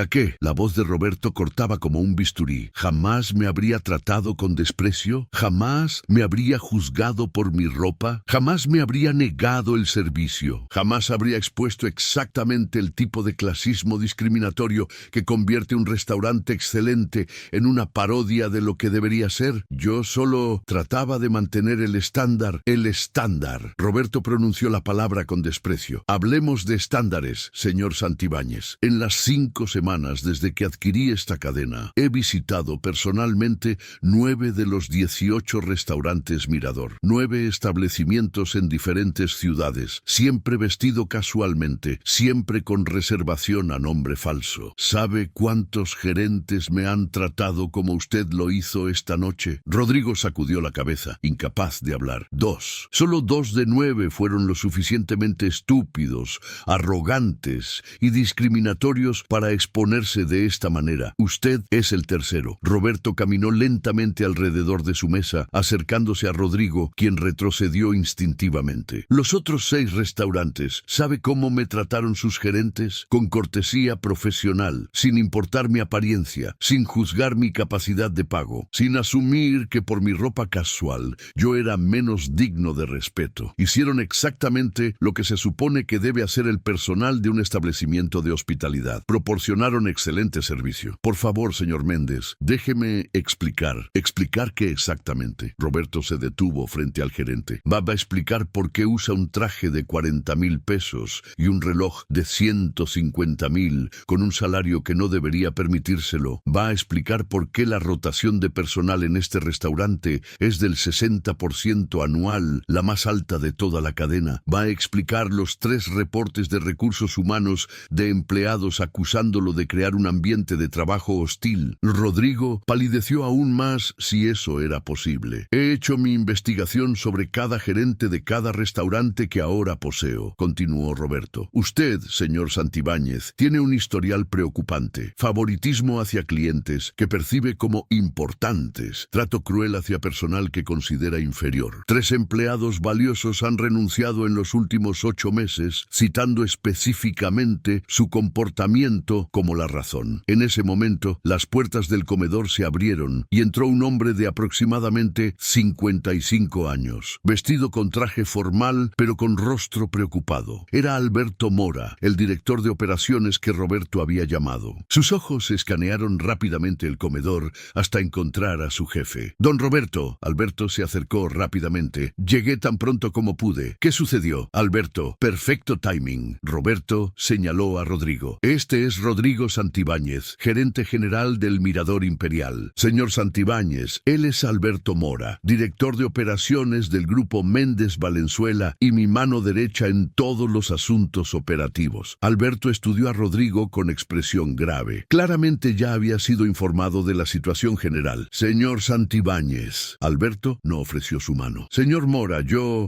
¿qué? La voz de Roberto cortaba como un bisturí. ¿Jamás me habría tratado con desprecio? ¿Jamás me habría juzgado por mi ropa? ¿Jamás me habría negado el servicio? ¿Jamás habría expuesto exactamente el tipo de clasismo discriminatorio que convierte un restaurante excelente en una parodia de lo que debería ser? Yo solo trataba de mantener el estándar. Roberto pronunció la palabra con desprecio. Hablemos de estándares, señor Santibáñez. En las 5 semanas desde que adquirí esta cadena, he visitado personalmente 9 de los 18 restaurantes Mirador. 9 establecimientos en diferentes ciudades, siempre vestido casualmente, siempre con reservación a nombre falso. ¿Sabe cuántos gerentes me han tratado como usted lo hizo esta noche? Rodrigo sacudió la cabeza, incapaz de hablar. 2. Solo 2 de 9 fueron lo suficientemente estúpidos, arrogantes y discriminatorios para exponerse de esta manera. Usted es el tercero. Roberto caminó lentamente alrededor de su mesa, acercándose a Rodrigo, quien retrocedió instintivamente. Los otros 6 restaurantes, ¿sabe cómo me trataron sus gerentes? Con cortesía profesional, sin importar mi apariencia, sin juzgar mi capacidad de pago, sin asumir que por mi ropa casual yo era menos digno de respeto. Hicieron exactamente lo que se supone que debe hacer el personal de un establecimiento de hospitalidad. Proporcionaron excelente servicio. Por favor, señor Méndez, déjeme explicar. ¿Explicar qué exactamente? Roberto se detuvo frente al gerente. ¿Va a explicar por qué usa un traje de 40,000 pesos y un reloj reloj de 150.000 con un salario que no debería permitírselo. Va a explicar por qué la rotación de personal en este restaurante es del 60% anual, la más alta de toda la cadena. Va a explicar los 3 reportes de recursos humanos de empleados acusándolo de crear un ambiente de trabajo hostil. Rodrigo palideció aún más si eso era posible. He hecho mi investigación sobre cada gerente de cada restaurante que ahora poseo, continuó Roberto. Usted, señor Santibáñez, tiene un historial preocupante. Favoritismo hacia clientes que percibe como importantes. Trato cruel hacia personal que considera inferior. 3 empleados valiosos han renunciado en los últimos 8 meses, citando específicamente su comportamiento como la razón. En ese momento, las puertas del comedor se abrieron y entró un hombre de aproximadamente 55 años, vestido con traje formal pero con rostro preocupado. Era Alberto Mora, el director de operaciones que Roberto había llamado. Sus ojos escanearon rápidamente el comedor hasta encontrar a su jefe. Don Roberto. Alberto se acercó rápidamente. Llegué tan pronto como pude. ¿Qué sucedió? Alberto. Perfecto timing. Roberto señaló a Rodrigo. Este es Rodrigo Santibáñez, gerente general del Mirador Imperial. Señor Santibáñez, él es Alberto Mora, director de operaciones del grupo Méndez Valenzuela y mi mano derecha en todos los asuntos operativos. Alberto estudió a Rodrigo con expresión grave. Claramente ya había sido informado de la situación general. Señor Santibáñez. Alberto no ofreció su mano. Señor Mora,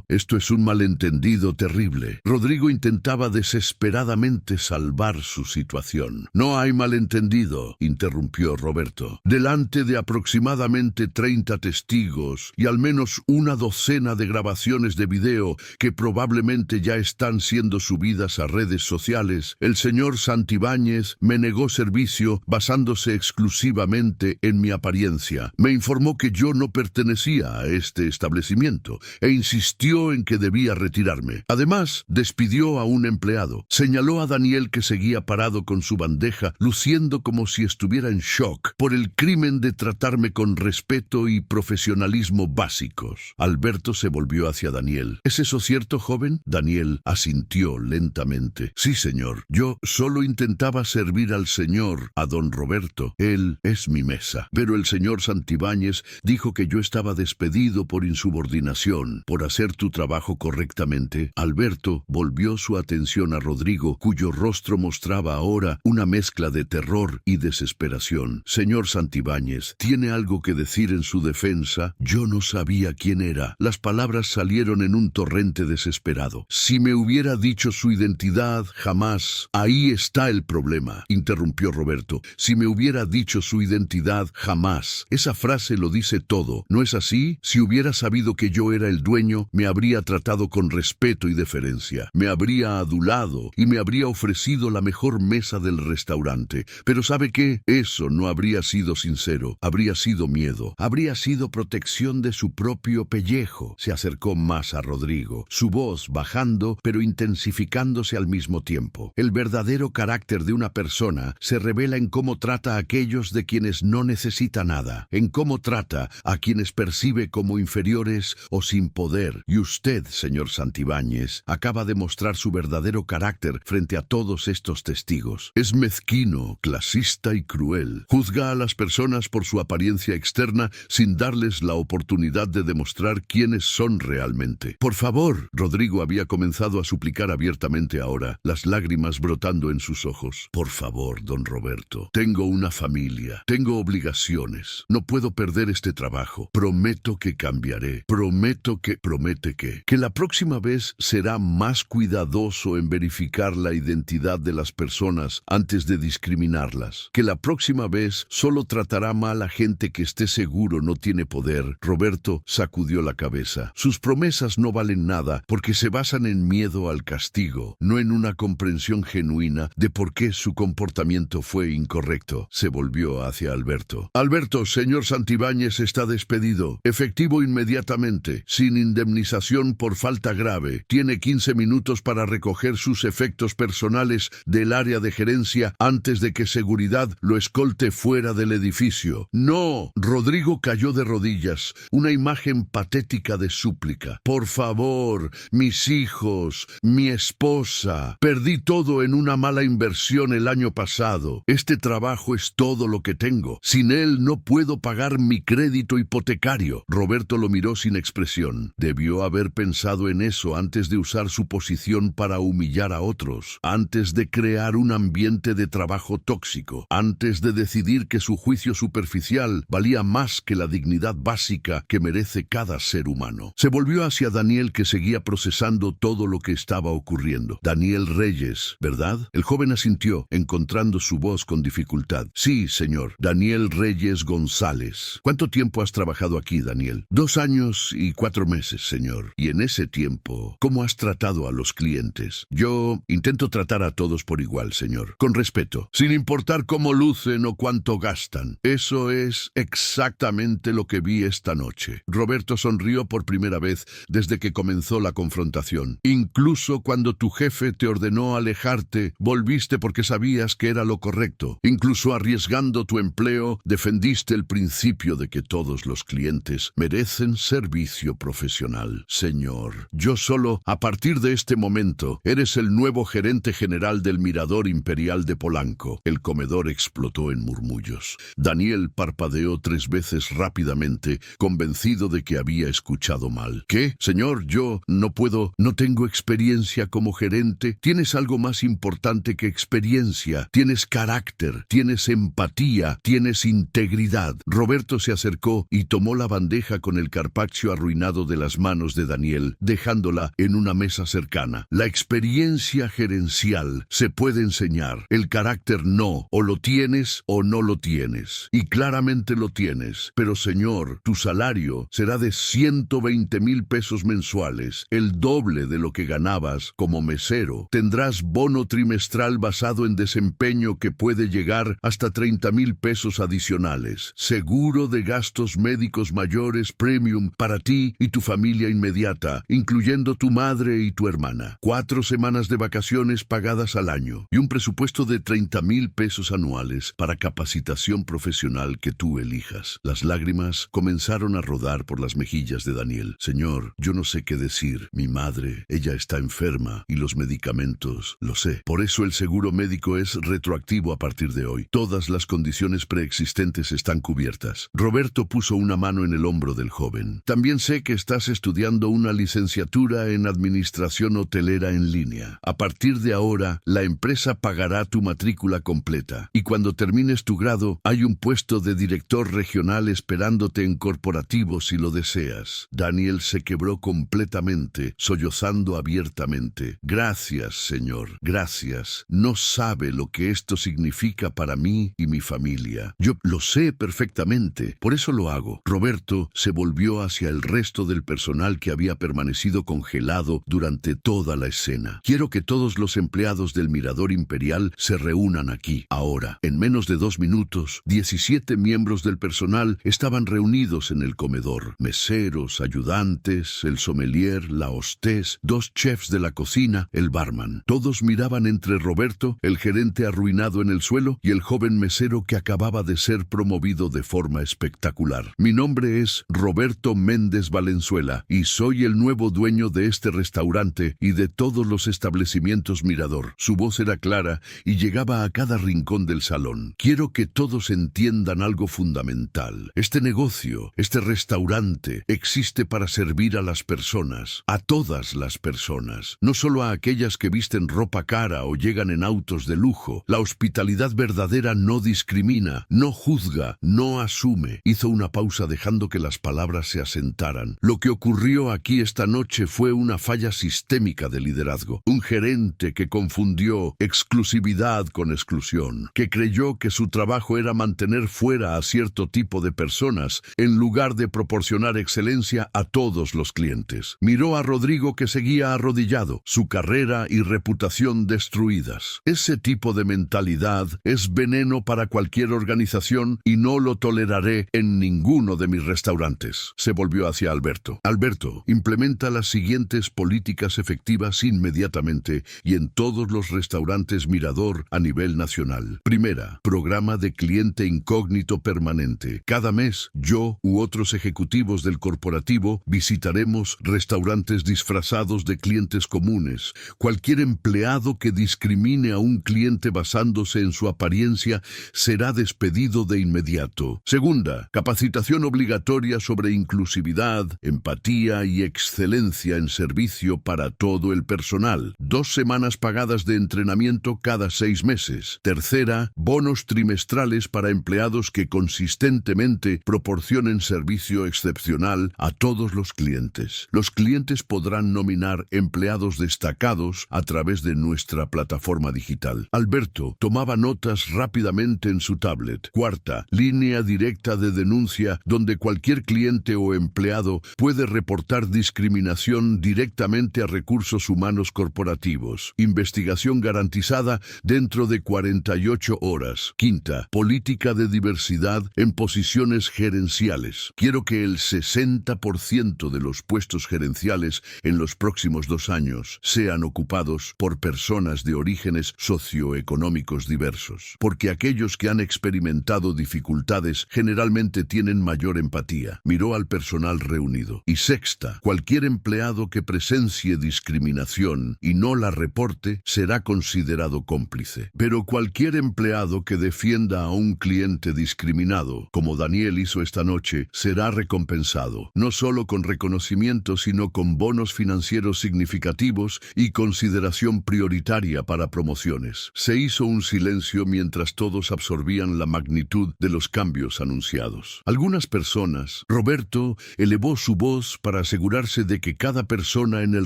esto es un malentendido terrible. Rodrigo intentaba desesperadamente salvar su situación. No hay malentendido, interrumpió Roberto. Delante de aproximadamente 30 testigos y al menos una docena de grabaciones de video que probablemente ya están siendo subidas a redes sociales, el señor Santibáñez me negó servicio basándose exclusivamente en mi apariencia. Me informó que yo no pertenecía a este establecimiento e insistió en que debía retirarme. Además, despidió a un empleado. Señaló a Daniel, que seguía parado con su bandeja, luciendo como si estuviera en shock por el crimen de tratarme con respeto y profesionalismo básicos. Alberto se volvió hacia Daniel. ¿Es eso cierto, joven? Daniel asintió lentamente. Sí, señor. Yo solo intentaba servir al señor, a don Roberto. Él es mi mesa. Pero el señor Santibáñez dijo que yo estaba despedido por insubordinación, por hacer tu trabajo correctamente. Alberto volvió su atención a Rodrigo, cuyo rostro mostraba ahora una mezcla de terror y desesperación. Señor Santibáñez, ¿tiene algo que decir en su defensa? Yo no sabía quién era. Las palabras salieron en un torrente desesperado. Si me hubiera dicho su identidad, jamás. Ahí está el problema, interrumpió Roberto. Si me hubiera dicho su identidad, jamás. Esa frase lo dice todo, ¿no es así? Si hubiera sabido que yo era el dueño, me habría tratado con respeto y deferencia. Me habría adulado y me habría ofrecido la mejor mesa del restaurante. Pero ¿sabe qué? Eso no habría sido sincero. Habría sido miedo. Habría sido protección de su propio pellejo. Se acercó más a Rodrigo, su voz bajando pero intensificándose al mismo tiempo. El verdadero carácter de una persona se revela en cómo trata a aquellos de quienes no necesita nada, en cómo trata a quienes percibe como inferiores o sin poder. Y usted, señor Santibáñez, acaba de mostrar su verdadero carácter frente a todos estos testigos. Es mezquino, clasista y cruel. Juzga a las personas por su apariencia externa sin darles la oportunidad de demostrar quiénes son realmente. Por favor, Rodrigo había comenzado a suplicar abiertamente ahora, las lágrimas brotando en sus ojos. Por favor, don Roberto, tengo una familia, tengo obligaciones, no puedo perder este trabajo. Prometo que cambiaré, promete que la próxima vez será más cuidadoso en verificar la identidad de las personas antes de discriminarlas, que la próxima vez solo tratará mal a gente que esté seguro no tiene poder. Roberto sacudió la cabeza. Sus promesas no valen nada porque se basan en miedo al castigo, no en una comprensión genuina de por qué su comportamiento fue incorrecto. Se volvió hacia Alberto. Alberto, señor Santibáñez está despedido. Efectivo inmediatamente, sin indemnización por falta grave. Tiene 15 minutos para recoger sus efectos personales del área de gerencia antes de que seguridad lo escolte fuera del edificio. ¡No! Rodrigo cayó de rodillas, una imagen patética de súplica. Por favor, mis hijos, mi esposa. cosa. Perdí todo en una mala inversión el año pasado. Este trabajo es todo lo que tengo. Sin él no puedo pagar mi crédito hipotecario. Roberto lo miró sin expresión. Debió haber pensado en eso antes de usar su posición para humillar a otros, antes de crear un ambiente de trabajo tóxico, antes de decidir que su juicio superficial valía más que la dignidad básica que merece cada ser humano. Se volvió hacia Daniel, que seguía procesando todo lo que estaba ocurriendo. Daniel Reyes, ¿verdad? El joven asintió, encontrando su voz con dificultad. Sí, señor. Daniel Reyes González. ¿Cuánto tiempo has trabajado aquí, Daniel? 2 años y 4 meses, señor. Y en ese tiempo, ¿cómo has tratado a los clientes? Yo intento tratar a todos por igual, señor. Con respeto, sin importar cómo lucen o cuánto gastan. Eso es exactamente lo que vi esta noche. Roberto sonrió por primera vez desde que comenzó la confrontación. Incluso cuando tu jefe te ordenó alejarte, volviste porque sabías que era lo correcto. Incluso arriesgando tu empleo, defendiste el principio de que todos los clientes merecen servicio profesional. Señor, yo solo, a partir de este momento, eres el nuevo gerente general del Mirador Imperial de Polanco. El comedor explotó en murmullos. Daniel parpadeó 3 veces rápidamente, convencido de que había escuchado mal. ¿Qué? Señor, yo no tengo experiencia como gerente. Tienes algo más importante que experiencia. Tienes carácter, tienes empatía, tienes integridad. Roberto se acercó y tomó la bandeja con el carpaccio arruinado de las manos de Daniel, dejándola en una mesa cercana. La experiencia gerencial se puede enseñar. El carácter no. O lo tienes o no lo tienes. Y claramente lo tienes. Pero, señor, tu salario será de 120,000 pesos mensuales, el doble de lo que ganabas como mesero. Tendrás bono trimestral basado en desempeño que puede llegar hasta 30,000 pesos adicionales. Seguro de gastos médicos mayores premium para ti y tu familia inmediata, incluyendo tu madre y tu hermana. 4 semanas de vacaciones pagadas al año y un presupuesto de 30,000 pesos anuales para capacitación profesional que tú elijas. Las lágrimas comenzaron a rodar por las mejillas de Daniel. Señor, yo no sé qué decir. Mi madre, ella está enferma y los medicamentos, lo sé. Por eso el seguro médico es retroactivo a partir de hoy. Todas las condiciones preexistentes están cubiertas. Roberto puso una mano en el hombro del joven. También sé que estás estudiando una licenciatura en administración hotelera en línea. A partir de ahora, la empresa pagará tu matrícula completa. Y cuando termines tu grado, hay un puesto de director regional esperándote en corporativo si lo deseas. Daniel se quebró completamente, sollozando abiertamente. Gracias, señor. Gracias. No sabe lo que esto significa para mí y mi familia. Yo lo sé perfectamente. Por eso lo hago. Roberto se volvió hacia el resto del personal que había permanecido congelado durante toda la escena. Quiero que todos los empleados del Mirador Imperial se reúnan aquí, ahora. En menos de 2 minutos, 17 miembros del personal estaban reunidos en el comedor. Meseros, ayudantes, el sommelier, la hostess, 2 chefs de la cocina, el barman. Todos miraban entre Roberto, el gerente arruinado en el suelo, y el joven mesero que acababa de ser promovido de forma espectacular. Mi nombre es Roberto Méndez Valenzuela y soy el nuevo dueño de este restaurante y de todos los establecimientos Mirador. Su voz era clara y llegaba a cada rincón del salón. Quiero que todos entiendan algo fundamental. Este negocio, este restaurante, existe para servir a las personas, a todas las personas, no solo a aquellas que visten ropa cara o llegan en autos de lujo. La hospitalidad verdadera no discrimina, no juzga, no asume. Hizo una pausa dejando que las palabras se asentaran. Lo que ocurrió aquí esta noche fue una falla sistémica de liderazgo. Un gerente que confundió exclusividad con exclusión, que creyó que su trabajo era mantener fuera a cierto tipo de personas en lugar de proporcionar excelencia a todos los clientes. Miró a Rodrigo, que seguía arrodillado, su carrera y reputación destruidas. Ese tipo de mentalidad es veneno para cualquier organización y no lo toleraré en ninguno de mis restaurantes. Se volvió hacia Alberto. Alberto, implementa las siguientes políticas efectivas inmediatamente y en todos los restaurantes Mirador a nivel nacional. Primera, programa de cliente incógnito permanente. Cada mes, yo u otros ejecutivos del corporativo visitaremos restaurantes disfrazados de clientes comunes, Cualquier empleado que discrimine a un cliente basándose en su apariencia será despedido de inmediato. Segunda, capacitación obligatoria sobre inclusividad, empatía y excelencia en servicio para todo el personal. 2 semanas pagadas de entrenamiento cada 6 meses. Tercera, bonos trimestrales para empleados que consistentemente proporcionen servicio excepcional a todos los clientes. Los clientes podrán nominar empleados destacados a través de nuestra plataforma digital. Alberto tomaba notas rápidamente en su tablet. Cuarta, línea directa de denuncia donde cualquier cliente o empleado puede reportar discriminación directamente a recursos humanos corporativos. Investigación garantizada dentro de 48 horas. Quinta, política de diversidad en posiciones gerenciales. Quiero que el 60% de los puestos gerenciales en los próximos 2 años sean ocupados por personas de orígenes socioeconómicos diversos, porque aquellos que han experimentado dificultades generalmente tienen mayor empatía. Miró al personal reunido. Y sexta, cualquier empleado que presencie discriminación y no la reporte será considerado cómplice. Pero cualquier empleado que defienda a un cliente discriminado, como Daniel hizo esta noche, será recompensado, no solo con reconocimiento, sino con bonos financieros significativos y consideración prioritaria para promociones. Se hizo un silencio mientras todos absorbían la magnitud de los cambios anunciados. Algunas personas, Roberto elevó su voz para asegurarse de que cada persona en el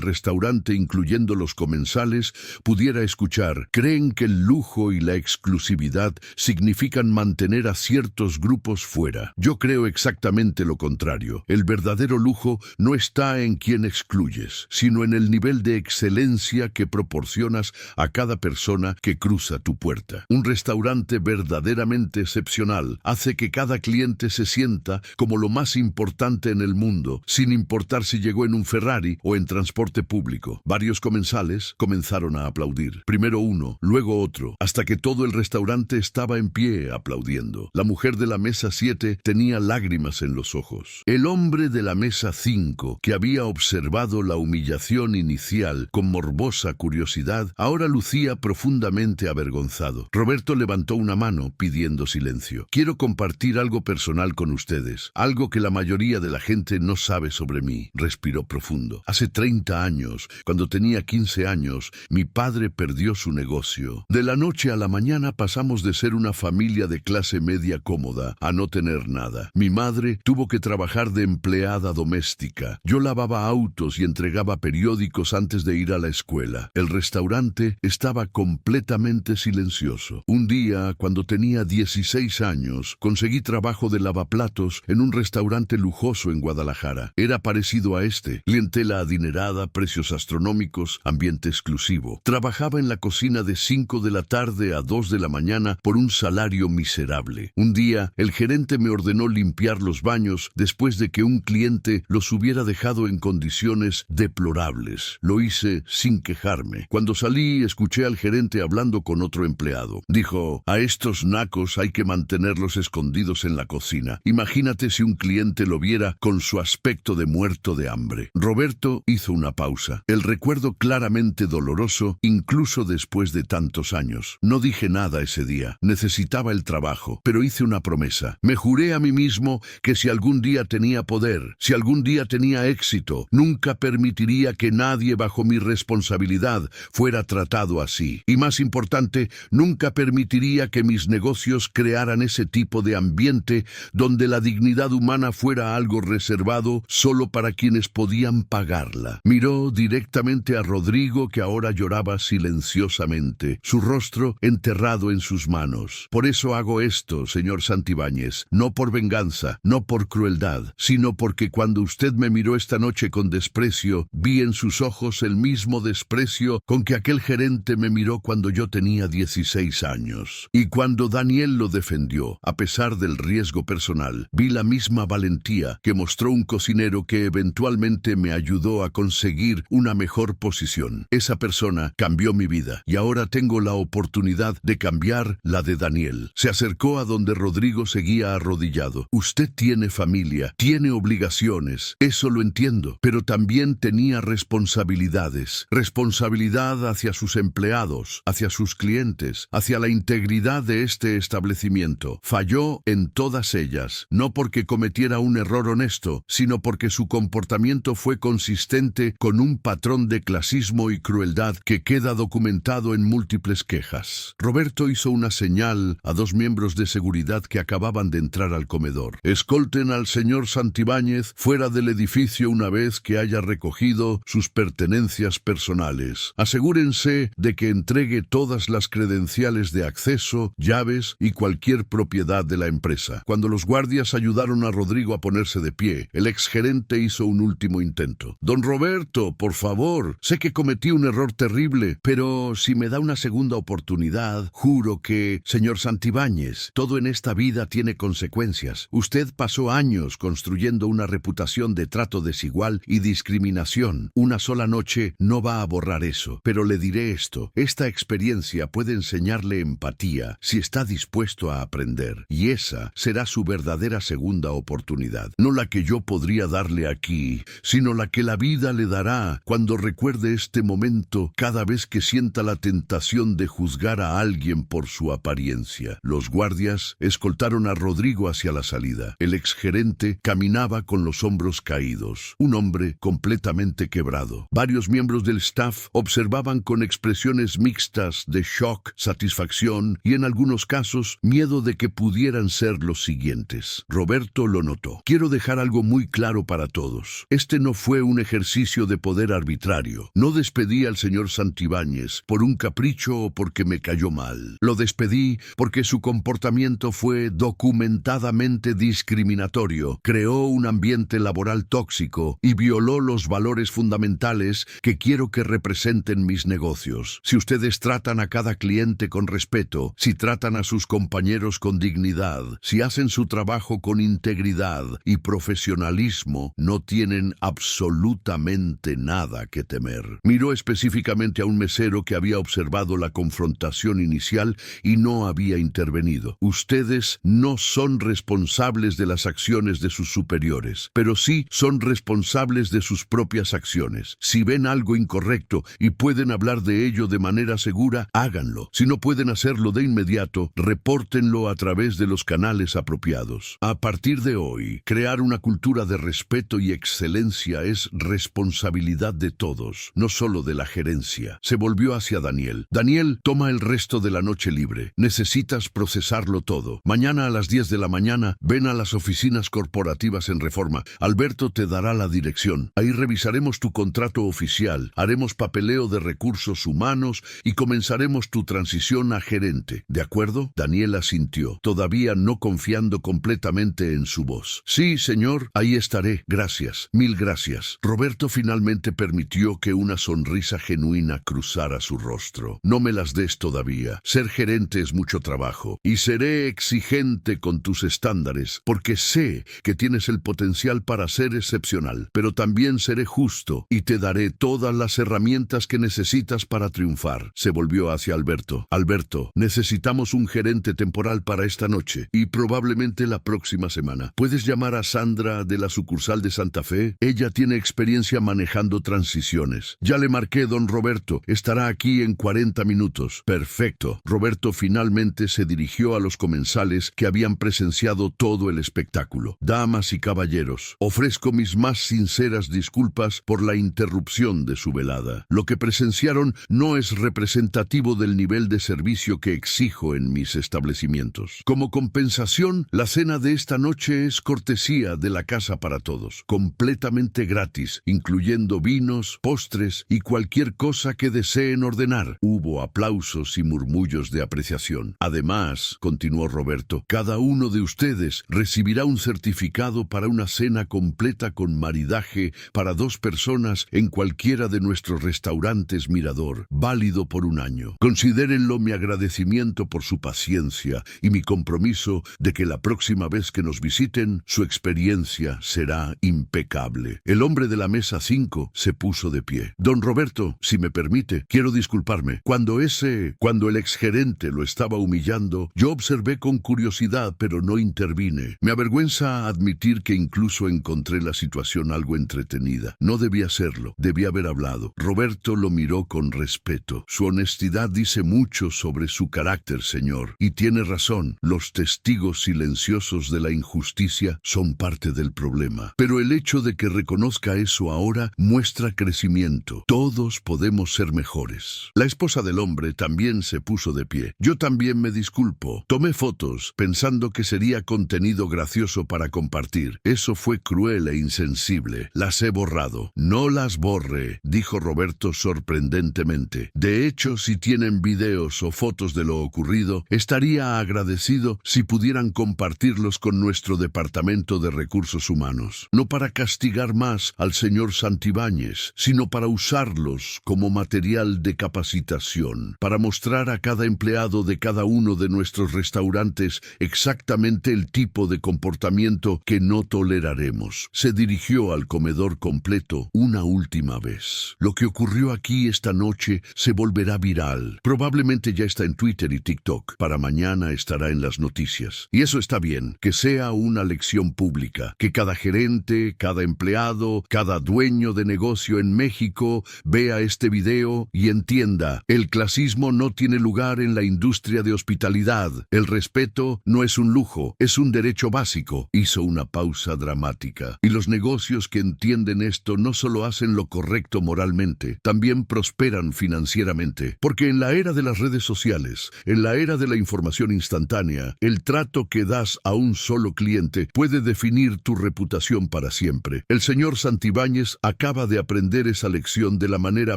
restaurante, incluyendo los comensales, pudiera escuchar. Creen que el lujo y la exclusividad significan mantener a ciertos grupos fuera. Yo creo exactamente lo contrario. El verdadero lujo no está en quien excluyes, sino en el nivel de excelencia que proporcionas a cada persona que cruza tu puerta. Un restaurante verdaderamente excepcional hace que cada cliente se sienta como lo más importante en el mundo, sin importar si llegó en un Ferrari o en transporte público. Varios comensales comenzaron a aplaudir. Primero uno, luego otro, hasta que todo el restaurante estaba en pie aplaudiendo. La mujer de la mesa 7 tenía lágrimas en los ojos. El hombre de la mesa 5, que había observado la humillación inicial con morbosa curiosidad, ahora lucía profundamente avergonzado. Roberto levantó una mano pidiendo silencio. Quiero compartir algo personal con ustedes, algo que la mayoría de la gente no sabe sobre mí. Respiró profundo. Hace 30 años, cuando tenía 15 años, mi padre perdió su negocio. De la noche a la mañana pasamos de ser una familia de clase media cómoda a no tener nada. Mi madre tuvo que trabajar de empleada doméstica. Yo lavaba autos y entregaba periódicos antes de ir a la escuela. El restaurante estaba completamente silencioso. Un día, cuando tenía 16 años, conseguí trabajo de lavaplatos en un restaurante lujoso en Guadalajara. Era parecido a este, clientela adinerada, precios astronómicos, ambiente exclusivo. Trabajaba en la cocina de 5 de la tarde a 2 de la mañana por un salario miserable. Un día, el gerente me ordenó limpiar los baños después de que un cliente los hubiera dejado en condiciones deplorables. Lo hice sin quejarme. Cuando salí, escuché al gerente hablando con otro empleado. Dijo: a estos nacos hay que mantenerlos escondidos en la cocina. Imagínate si un cliente lo viera con su aspecto de muerto de hambre. Roberto hizo una pausa. El recuerdo claramente doloroso, incluso después de tantos años. No dije nada ese día. Necesitaba el trabajo, pero hice una promesa. Me juré a mí mismo que si algún día tenía poder, si algún día tenía éxito, nunca permitiría que nadie bajo mi responsabilidad fuera tratado así. Y más importante, nunca permitiría que mis negocios crearan ese tipo de ambiente donde la dignidad humana fuera algo reservado solo para quienes podían pagarla. Miró directamente a Rodrigo, que ahora lloraba silenciosamente, su rostro enterrado en sus manos. Por eso hago esto, señor Santibáñez, no por venganza, no por crueldad, sino porque cuando usted me miró esta noche con desprecio, vi en sus ojos el mismo desprecio con que aquel gerente me miró cuando yo tenía 16 años. Y cuando Daniel lo defendió, a pesar del riesgo personal, vi la misma valentía que mostró un cocinero que eventualmente me ayudó a conseguir una mejor posición. Esa persona cambió mi vida y ahora tengo la oportunidad de cambiar la de Daniel. Se acercó a donde Rodrigo seguía arrodillado. Usted tiene familia, tiene obligaciones, eso lo entiendo, pero también tenía responsabilidades responsabilidad hacia sus empleados, hacia sus clientes, hacia la integridad de este establecimiento. Falló en todas ellas, no porque cometiera un error honesto, sino porque su comportamiento fue consistente con un patrón de clasismo y crueldad que queda documentado en múltiples quejas. Roberto hizo una señal a dos miembros de seguridad que acababan de entrar al comedor. Escolten al señor Santibáñez fuera del edificio una vez que haya recogido sus pertenencias personales. Asegúrense de que entregue todas las credenciales de acceso, llaves y cualquier propiedad de la empresa. Cuando los guardias ayudaron a Rodrigo a ponerse de pie, el exgerente hizo un último intento. Don Roberto, por favor, sé que cometí un error terrible, pero si me da una segunda oportunidad, juro que, señor Santibáñez, todo en esta vida tiene consecuencias. Usted pasó años construyendo una reputación de trato desigual y discriminación. Una sola noche no va a borrar eso, pero le diré esto. Esta experiencia puede enseñarle empatía si está dispuesto a aprender, y esa será su verdadera segunda oportunidad. No la que yo podría darle aquí, sino la que la vida le dará cuando recuerde este momento cada vez que sienta la tentación de juzgar a alguien por su apariencia. Los guardias escoltaron a Rodrigo hacia la salida. El exgerente caminaba con los hombros caídos, un hombre completamente quebrado. Varios miembros del staff observaban con expresiones mixtas de shock, satisfacción y en algunos casos miedo de que pudieran ser los siguientes. Roberto lo notó. Quiero dejar algo muy claro para todos. Este no fue un ejercicio de poder arbitrario. No despedí al señor Santibáñez por un capricho o porque me cayó mal. Lo despedí porque su comportamiento fue documentadamente discriminatorio, creó un ambiente laboral tóxico y violó los valores fundamentales que quiero que representen mis negocios. Si ustedes tratan a cada cliente con respeto, si tratan a sus compañeros con dignidad, si hacen su trabajo con integridad y profesionalismo, no tienen absolutamente nada que temer. Miró específicamente a un mesero que había observado la confrontación inicial y no había intervenido. Ustedes no son responsables de las acciones de sus superiores, pero sí son responsables de sus propias acciones. Si ven algo incorrecto y pueden hablar de ello de manera segura, háganlo. Si no pueden hacerlo de inmediato, repórtenlo a través de los canales apropiados. A partir de hoy, crear una cultura de respeto y excelencia es responsabilidad de todos, no solo de la gerencia. Se volvió hacia Daniel. Daniel, toma el resto de la noche libre. Necesitas procesarlo todo. Mañana a las 10 de la mañana, ven a las oficinas corporativas en Reforma. Alberto te dará la dirección. Ahí revisaremos tu contrato oficial, haremos papeleo de recursos humanos y comenzaremos tu transición a gerente. ¿De acuerdo? Daniel asintió, todavía no confiando completamente en su voz. Sí, señor, ahí estaré. Gracias. Mil gracias. Roberto finalmente permitió que una sonrisa genuina cruzara su rostro. No me las des todavía. Ser gerente es mucho trabajo y seré exigente con tus estándares porque sé que tienes el potencial para ser excepcional, pero también seré justo y te daré todas las herramientas que necesitas para triunfar. Se volvió hacia Alberto. Alberto, necesitamos un gerente temporal para esta noche y probablemente la próxima semana. ¿Puedes llamar a Sandra de la sucursal de Santa Fe? Ella tiene experiencia manejando transiciones. Ya le marqué, don Roberto. Estará aquí en 40 minutos. Perfecto. Roberto finalmente se dirigió a los comensales que habían presenciado todo el espectáculo. Damas y caballeros, ofrezco mis más sinceras disculpas por la interrupción de su velada. Lo que presenciaron no es representativo del nivel de servicio que exijo en mis establecimientos. Como compensación, la cena de esta noche es cortesía de la Casa para Todos, completamente gratis, incluyendo vinos, postres y cualquier cosa que deseen ordenar. Hubo aplausos y murmullos de apreciación. Además, continuó Roberto, cada uno de ustedes recibirá un certificado para una cena completa con maridaje para 2 personas en cualquiera de nuestros restaurantes Mirador, válido por 1 año. Considérenlo mi agradecimiento por su paciencia y mi compromiso de que la próxima vez que nos visiten, su experiencia será impecable. El hombre de la mesa 5 se puso de pie. Don Roberto, si me permite, quiero disculparme. Cuando el exgerente lo estaba humillando, yo observé con curiosidad, pero no intervine. Me avergüenza admitir que incluso encontré la situación algo entretenida. No debía hacerlo, debía haber hablado. empleado. Roberto lo miró con respeto. Su honestidad dice mucho sobre su carácter, señor. Y tiene razón, los testigos silenciosos de la injusticia son parte del problema. Pero el hecho de que reconozca eso ahora muestra crecimiento. Todos podemos ser mejores. La esposa del hombre también se puso de pie. Yo también me disculpo. Tomé fotos pensando que sería contenido gracioso para compartir. Eso fue cruel e insensible. Las he borrado. No las borre, dijo Roberto sorprendentemente. De hecho, si tienen videos o fotos de lo ocurrido, estaría agradecido si pudieran compartirlos con nuestro Departamento de Recursos Humanos. No para castigar más al señor Santibáñez, sino para usarlos como material de capacitación, para mostrar a cada empleado de cada uno de nuestros restaurantes exactamente el tipo de comportamiento que no toleraremos. Se dirigió al comedor completo una última vez. Lo que ocurrió aquí esta noche se volverá viral. Probablemente ya está en Twitter y TikTok. Para mañana estará en las noticias. Y eso está bien, que sea una lección pública, que cada gerente, cada empleado, cada dueño de negocio en México vea este video y entienda, el clasismo no tiene lugar en la industria de hospitalidad. El respeto no es un lujo, es un derecho básico. Hizo una pausa dramática. Y los negocios que entienden esto no solo hacen lo correcto moralmente, también prosperan financieramente. Porque en la era de las redes sociales, en la era de la información instantánea, el trato que das a un solo cliente puede definir tu reputación para siempre. El señor Santibáñez acaba de aprender esa lección de la manera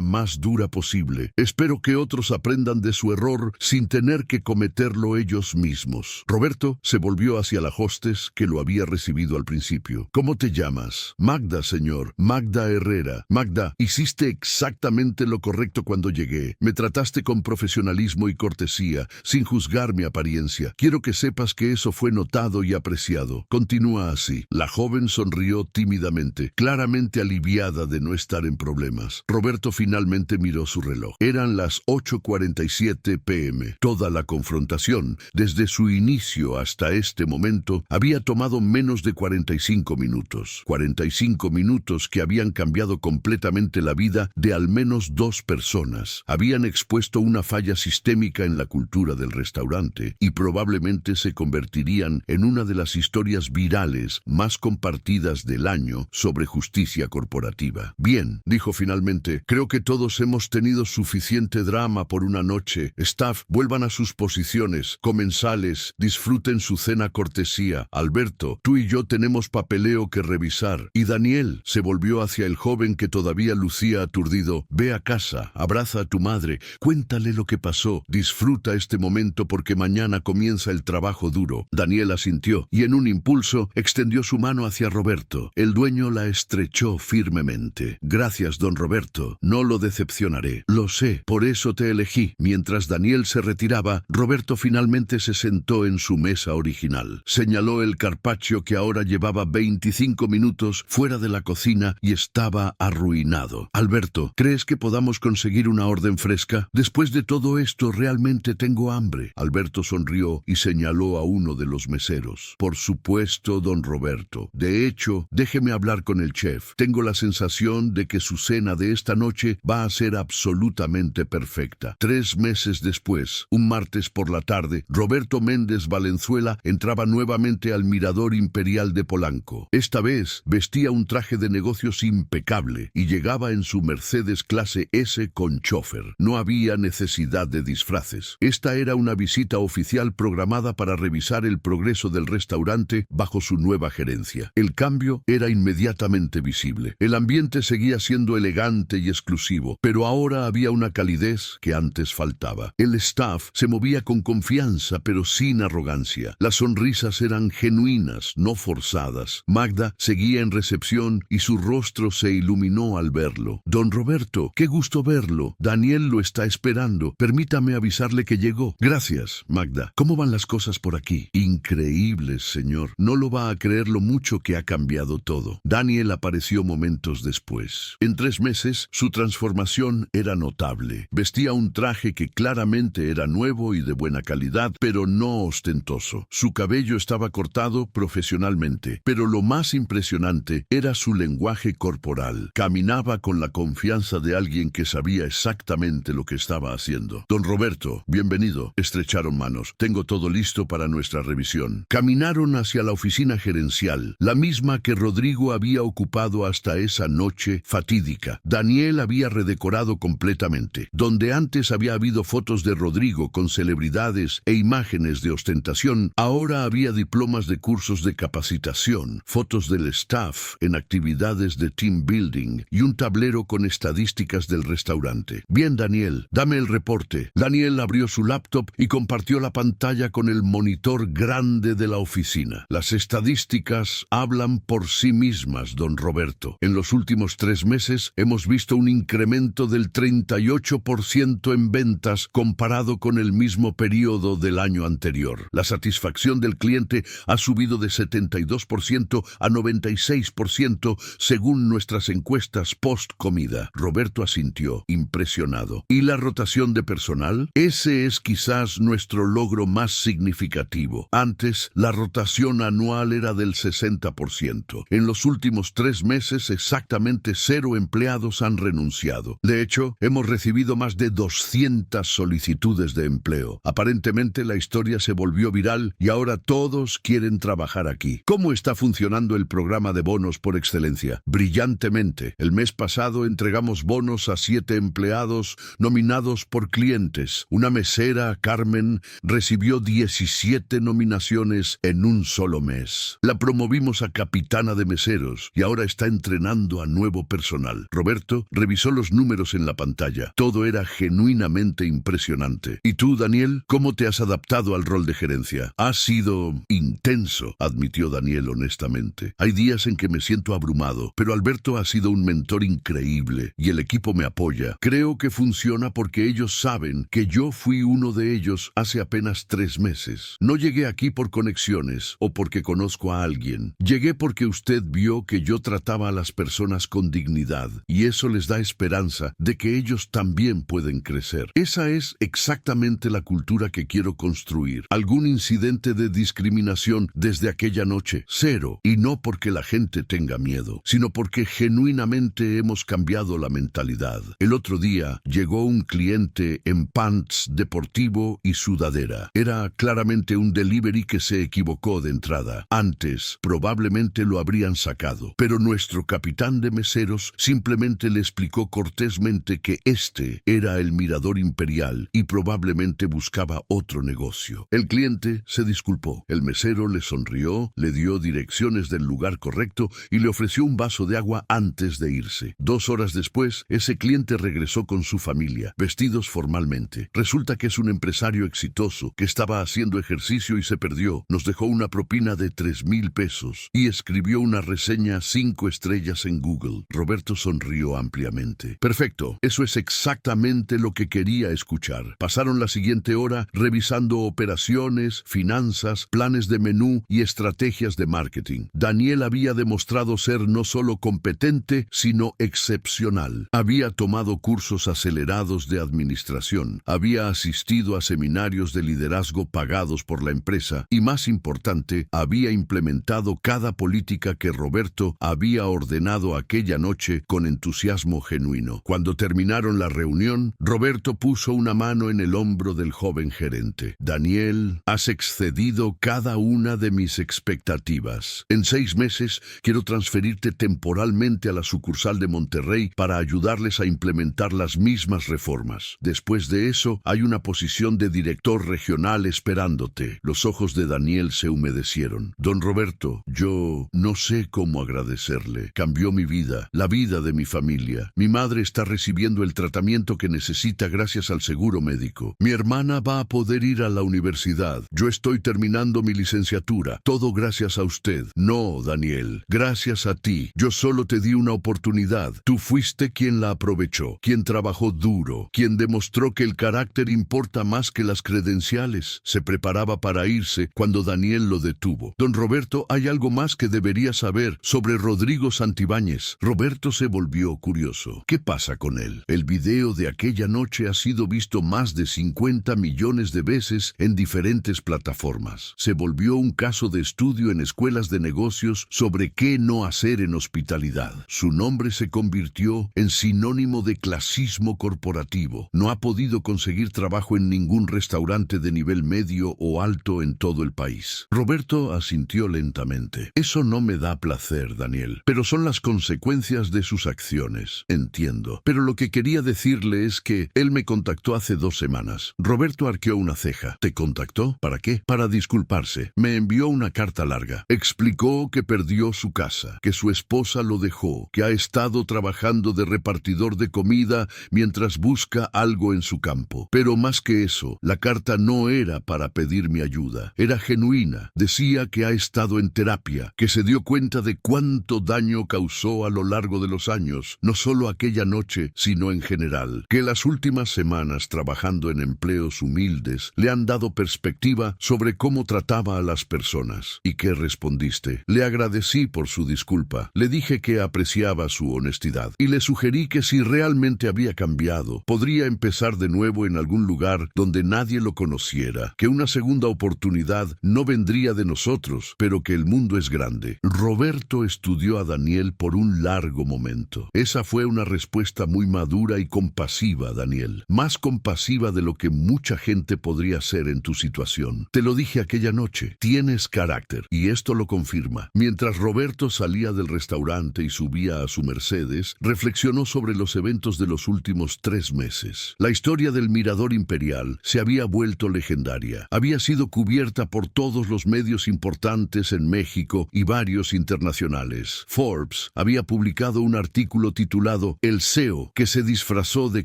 más dura posible. Espero que otros aprendan de su error sin tener que cometerlo ellos mismos. Roberto se volvió hacia la hostess que lo había recibido al principio. ¿Cómo te llamas? Magda, señor. Magda Herrera. Magda, hiciste exactamente lo correcto cuando llegué. Me trataste con profesionalismo y cortesía, sin juzgar mi apariencia. Quiero que sepas que eso fue notado y apreciado. Continúa así. La joven sonrió tímidamente, claramente aliviada de no estar en problemas. Roberto finalmente miró su reloj. Eran las 8:47 p.m. Toda la confrontación, desde su inicio hasta este momento, había tomado menos de 45 minutos. 45 minutos que habían cambiado completamente la vida de al menos 2 personas. Habían expuesto una falla sistémica en la cultura del restaurante y probablemente se convertirían en una de las historias virales más compartidas del año sobre justicia corporativa. Bien, dijo finalmente, creo que todos hemos tenido suficiente drama por una noche. Staff, vuelvan a sus posiciones. Comensales, disfruten su cena cortesía. Alberto, tú y yo tenemos papeleo que revisar. Y Daniel se volvió hacia el joven que todavía lucía aturdido. Ve a casa, abraza a tu madre, cuéntale lo que pasó. Disfruta este momento porque mañana comienza el trabajo duro. Daniel asintió y en un impulso extendió su mano hacia Roberto. El dueño la estrechó firmemente. Gracias, don Roberto. No lo decepcionaré. Lo sé, por eso te elegí. Mientras Daniel se retiraba, Roberto finalmente se sentó en su mesa original. Señaló el carpaccio que ahora llevaba 25 minutos fuera de la cocina y estaba arruinado. Alberto, ¿crees que podamos conseguir una orden fresca? Después de todo esto, realmente tengo hambre. Alberto sonrió y señaló a uno de los meseros. Por supuesto, don Roberto. De hecho, déjeme hablar con el chef. Tengo la sensación de que su cena de esta noche va a ser absolutamente perfecta. 3 meses después, un martes por la tarde, Roberto Méndez Valenzuela entraba nuevamente al Mirador Imperial de Polanco. Esta vez vestía un traje de negocios impecable y llegaba en su Mercedes clase S con chofer. No había necesidad de disfraces. Esta era una visita oficial programada para revisar el progreso del restaurante bajo su nueva gerencia. El cambio era inmediatamente visible. El ambiente seguía siendo elegante y exclusivo, pero ahora había una calidez que antes faltaba. El staff se movía con confianza, pero sin arrogancia. Las sonrisas eran genuinas, no forzadas. Magda seguía en recepción y su rostro se iluminó al verlo. Don Roberto, qué gusto verlo. Daniel lo está esperando. Permítame avisarle que llegó. Gracias, Magda. ¿Cómo van las cosas por aquí? Increíbles, señor. No lo va a creer lo mucho que ha cambiado todo. Daniel apareció momentos después. En 3 meses, su transformación era notable. Vestía un traje que claramente era nuevo y de buena calidad, pero no ostentoso. Su cabello estaba cortado profesionalmente, pero lo más impresionante era su lenguaje corporal. Caminaba con la la confianza de alguien que sabía exactamente lo que estaba haciendo. Don Roberto, bienvenido. Estrecharon manos. Tengo todo listo para nuestra revisión. Caminaron hacia la oficina gerencial, la misma que Rodrigo había ocupado hasta esa noche fatídica. Daniel había redecorado completamente. Donde antes había habido fotos de Rodrigo con celebridades e imágenes de ostentación, ahora había diplomas de cursos de capacitación, fotos del staff en actividades de team building y un tablero con estadísticas del restaurante. Bien, Daniel, dame el reporte. Daniel abrió su laptop y compartió la pantalla con el monitor grande de la oficina. Las estadísticas hablan por sí mismas, don Roberto. En los últimos 3 meses hemos visto un incremento del 38% en ventas comparado con el mismo periodo del año anterior. La satisfacción del cliente ha subido de 72% a 96% según nuestras encuestas post-comida. Roberto asintió, impresionado. ¿Y la rotación de personal? Ese es quizás nuestro logro más significativo. Antes, la rotación anual era del 60%. En los últimos 3 meses, exactamente 0 empleados han renunciado. De hecho, hemos recibido más de 200 solicitudes de empleo. Aparentemente, la historia se volvió viral y ahora todos quieren trabajar aquí. ¿Cómo está funcionando el programa de bonos por excelencia? Brillantemente. El mes pasado entregamos bonos a 7 empleados nominados por clientes. Una mesera, Carmen, recibió 17 nominaciones en un solo mes. La promovimos a capitana de meseros y ahora está entrenando a nuevo personal. Roberto revisó los números en la pantalla. Todo era genuinamente impresionante. ¿Y tú, Daniel? ¿Cómo te has adaptado al rol de gerencia? Ha sido intenso, admitió Daniel honestamente. Hay días en que me siento abrumado, pero Alberto ha sido un mentor increíble y el equipo me apoya. Creo que funciona porque ellos saben que yo fui uno de ellos hace apenas 3 meses. No llegué aquí por conexiones o porque conozco a alguien. Llegué porque usted vio que yo trataba a las personas con dignidad y eso les da esperanza de que ellos también pueden crecer. Esa es exactamente la cultura que quiero construir. ¿Algún incidente de discriminación desde aquella noche? 0. Y no porque la gente tenga miedo, sino porque genuinamente hemos cambiado la mentalidad. El otro día llegó un cliente en pants deportivo y sudadera. Era claramente un delivery que se equivocó de entrada. Antes, probablemente lo habrían sacado, pero nuestro capitán de meseros simplemente le explicó cortésmente que este era el Mirador Imperial y probablemente buscaba otro negocio. El cliente se disculpó. El mesero le sonrió, le dio direcciones del lugar correcto y le ofreció un vaso de agua antes de irse. 2 horas después, ese cliente regresó con su familia, vestidos formalmente. Resulta que es un empresario exitoso que estaba haciendo ejercicio y se perdió. Nos dejó una propina de 3,000 pesos y escribió una reseña 5 estrellas en Google. Roberto sonrió ampliamente. Perfecto, eso es exactamente lo que quería escuchar. Pasaron la siguiente hora revisando operaciones, finanzas, planes de menú y estrategias de marketing. Daniel había demostrado ser no solo competente, sino excepcional. Había tomado cursos acelerados de administración, había asistido a seminarios de liderazgo pagados por la empresa y, más importante, había implementado cada política que Roberto había ordenado aquella noche con entusiasmo genuino. Cuando terminaron la reunión, Roberto puso una mano en el hombro del joven gerente. Daniel, has excedido cada una de mis expectativas. En 6 meses quiero transferirte temporalmente a la sucursal de Monterrey para ayudarles a implementar las mismas reformas. Después de eso, hay una posición de director regional esperándote. Los ojos de Daniel se humedecieron. Don Roberto, yo no sé cómo agradecerle. Cambió mi vida, la vida de mi familia. Mi madre está recibiendo el tratamiento que necesita gracias al seguro médico. Mi hermana va a poder ir a la universidad. Yo estoy terminando mi licenciatura. Todo gracias a usted. No, Daniel, gracias a ti. Yo solo te di una oportunidad. Tú fuiste quien la aprovechó, quien trabajó duro, quien demostró que el carácter importa más que las credenciales. Se preparaba para irse cuando Daniel lo detuvo. Don Roberto, hay algo más que debería saber sobre Rodrigo Santibáñez. Roberto se volvió curioso. ¿Qué pasa con él? El video de aquella noche ha sido visto más de 50 millones de veces en diferentes plataformas. Se volvió un caso de estudio en escuelas de negocios sobre qué no hacer en hospitalidad. Su nombre se convirtió convirtió en sinónimo de clasismo corporativo. No ha podido conseguir trabajo en ningún restaurante de nivel medio o alto en todo el país. Roberto asintió lentamente. Eso no me da placer, Daniel, pero son las consecuencias de sus acciones. Entiendo. Pero lo que quería decirle es que él me contactó hace 2 semanas. Roberto arqueó una ceja. ¿Te contactó? ¿Para qué? Para disculparse. Me envió una carta larga. Explicó que perdió su casa, que su esposa lo dejó, que ha estado trabajando de repartidor de comida mientras busca algo en su campo. Pero más que eso, la carta no era para pedir mi ayuda. Era genuina. Decía que ha estado en terapia, que se dio cuenta de cuánto daño causó a lo largo de los años, no solo aquella noche, sino en general, que las últimas semanas trabajando en empleos humildes le han dado perspectiva sobre cómo trataba a las personas. ¿Y qué respondiste? Le agradecí por su disculpa. Le dije que apreciaba su honestidad y le sugerí que si realmente había cambiado, podría empezar de nuevo en algún lugar donde nadie lo conociera, que una segunda oportunidad no vendría de nosotros, pero que el mundo es grande. Roberto estudió a Daniel por un largo momento. Esa fue una respuesta muy madura y compasiva, Daniel. Más compasiva de lo que mucha gente podría ser en tu situación. Te lo dije aquella noche. Tienes carácter, y esto lo confirma. Mientras Roberto salía del restaurante y subía a su Mercedes, reflexionó sobre los eventos de los últimos 3 meses. La historia del Mirador Imperial se había vuelto legendaria. Había sido cubierta por todos los medios importantes en México y varios internacionales. Forbes había publicado un artículo titulado El CEO, que se disfrazó de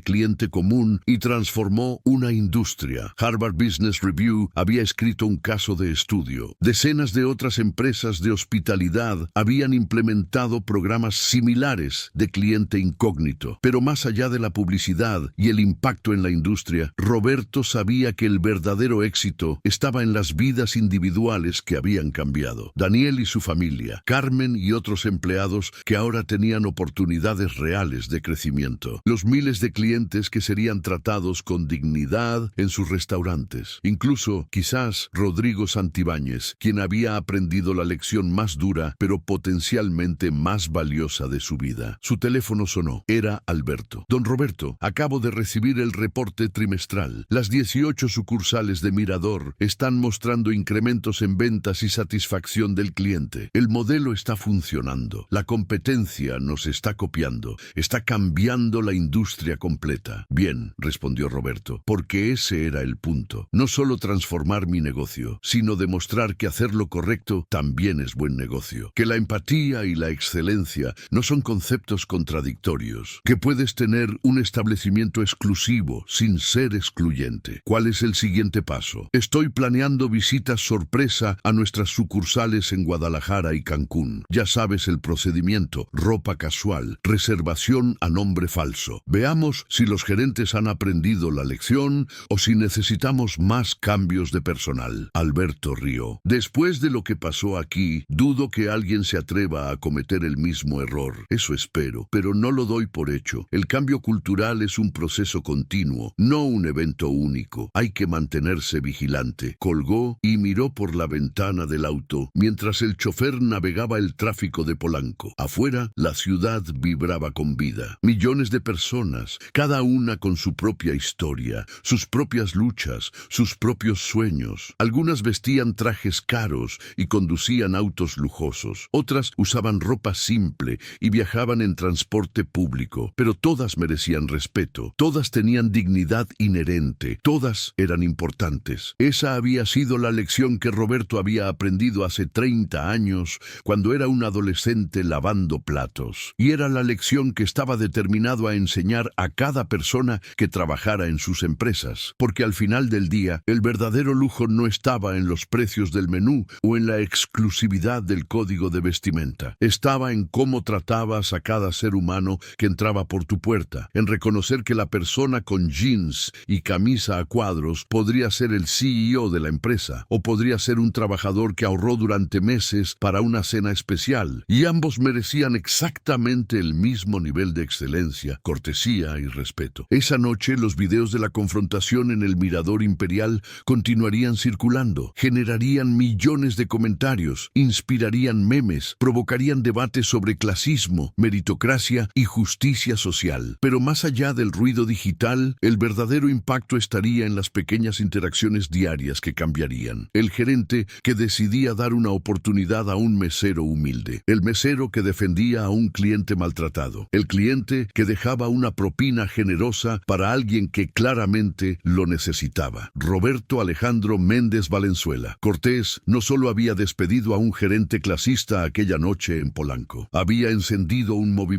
cliente común y transformó una industria. Harvard Business Review había escrito un caso de estudio. Decenas de otras empresas de hospitalidad habían implementado programas similares de cliente incógnito. Pero más allá de la publicidad y el impacto en la industria, Roberto sabía que el verdadero éxito estaba en las vidas individuales que habían cambiado. Daniel y su familia, Carmen y otros empleados que ahora tenían oportunidades reales de crecimiento. Los miles de clientes que serían tratados con dignidad en sus restaurantes. Incluso, quizás, Rodrigo Santibáñez, quien había aprendido la lección más dura, pero potencialmente más valiosa de su vida. Su teléfono sonó. Era Alberto. Don Roberto, acabo de recibir el reporte trimestral. Las 18 sucursales de Mirador están mostrando incrementos en ventas y satisfacción del cliente. El modelo está funcionando. La competencia nos está copiando. Está cambiando la industria completa. Bien, respondió Roberto, porque ese era el punto. No solo transformar mi negocio, sino demostrar que hacer lo correcto también es buen negocio. Que la empatía y la excelencia no son conceptos contradictorios. Que puedes tener un establecimiento exclusivo sin ser excluyente. ¿Cuál es el siguiente paso? Estoy planeando visitas sorpresa a nuestras sucursales en Guadalajara y Cancún. Ya sabes el procedimiento: ropa casual, reservación a nombre falso. Veamos si los gerentes han aprendido la lección o si necesitamos más cambios de personal. Alberto rió. Después de lo que pasó aquí, dudo que alguien se atreva a cometer el mismo error. Eso espero, pero no lo doy por hecho. El cambio cultural es un proceso continuo, no un evento único. Hay que mantenerse vigilante. Colgó y miró por la ventana del auto mientras el chofer navegaba el tráfico de Polanco. Afuera, la ciudad vibraba con vida. Millones de personas, cada una con su propia historia, sus propias luchas, sus propios sueños. Algunas vestían trajes caros y conducían autos lujosos. Otras usaban ropa simple y viajaban en transporte público. Pero todas merecían respeto. Todas tenían dignidad inherente. Todas eran importantes. Esa había sido la lección que Roberto había aprendido hace 30 años, cuando era un adolescente lavando platos. Y era la lección que estaba determinado a enseñar a cada persona que trabajara en sus empresas. Porque al final del día, el verdadero lujo no estaba en los precios del menú o en la exclusividad del código de vestimenta. Estaba en cómo tratabas a cada ser humano que entraba por tu puerta, en reconocer que la persona con jeans y camisa a cuadros podría ser el CEO de la empresa, o podría ser un trabajador que ahorró durante meses para una cena especial, y ambos merecían exactamente el mismo nivel de excelencia, cortesía y respeto. Esa noche los videos de la confrontación en el Mirador Imperial continuarían circulando, generarían millones de comentarios, inspirarían memes, provocarían debates sobre clasismo, meritocracia democracia y justicia social. Pero más allá del ruido digital, el verdadero impacto estaría en las pequeñas interacciones diarias que cambiarían. El gerente que decidía dar una oportunidad a un mesero humilde. El mesero que defendía a un cliente maltratado. El cliente que dejaba una propina generosa para alguien que claramente lo necesitaba. Roberto Alejandro Méndez Valenzuela. Cortés no solo había despedido a un gerente clasista aquella noche en Polanco. Había encendido un movimiento.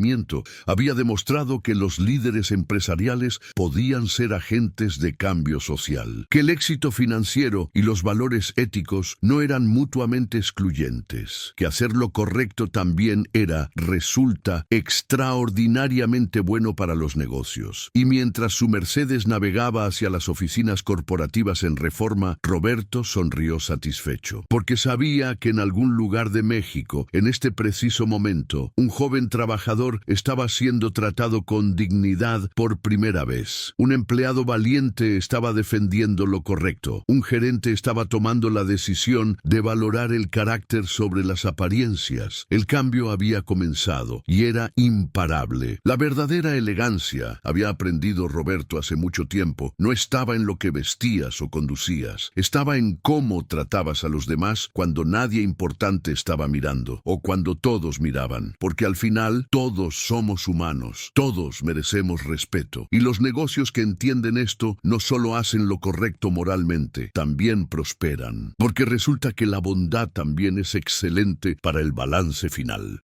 Había demostrado que los líderes empresariales podían ser agentes de cambio social. Que el éxito financiero y los valores éticos no eran mutuamente excluyentes. Que hacer lo correcto también resulta extraordinariamente bueno para los negocios. Y mientras su Mercedes navegaba hacia las oficinas corporativas en Reforma, Roberto sonrió satisfecho, porque sabía que en algún lugar de México, en este preciso momento, un joven trabajador estaba siendo tratado con dignidad por primera vez. Un empleado valiente estaba defendiendo lo correcto. Un gerente estaba tomando la decisión de valorar el carácter sobre las apariencias. El cambio había comenzado y era imparable. La verdadera elegancia, había aprendido Roberto hace mucho tiempo, no estaba en lo que vestías o conducías. Estaba en cómo tratabas a los demás cuando nadie importante estaba mirando o cuando todos miraban. Porque al final todos somos humanos, todos merecemos respeto. Y los negocios que entienden esto no solo hacen lo correcto moralmente, también prosperan. Porque resulta que la bondad también es excelente para el balance final.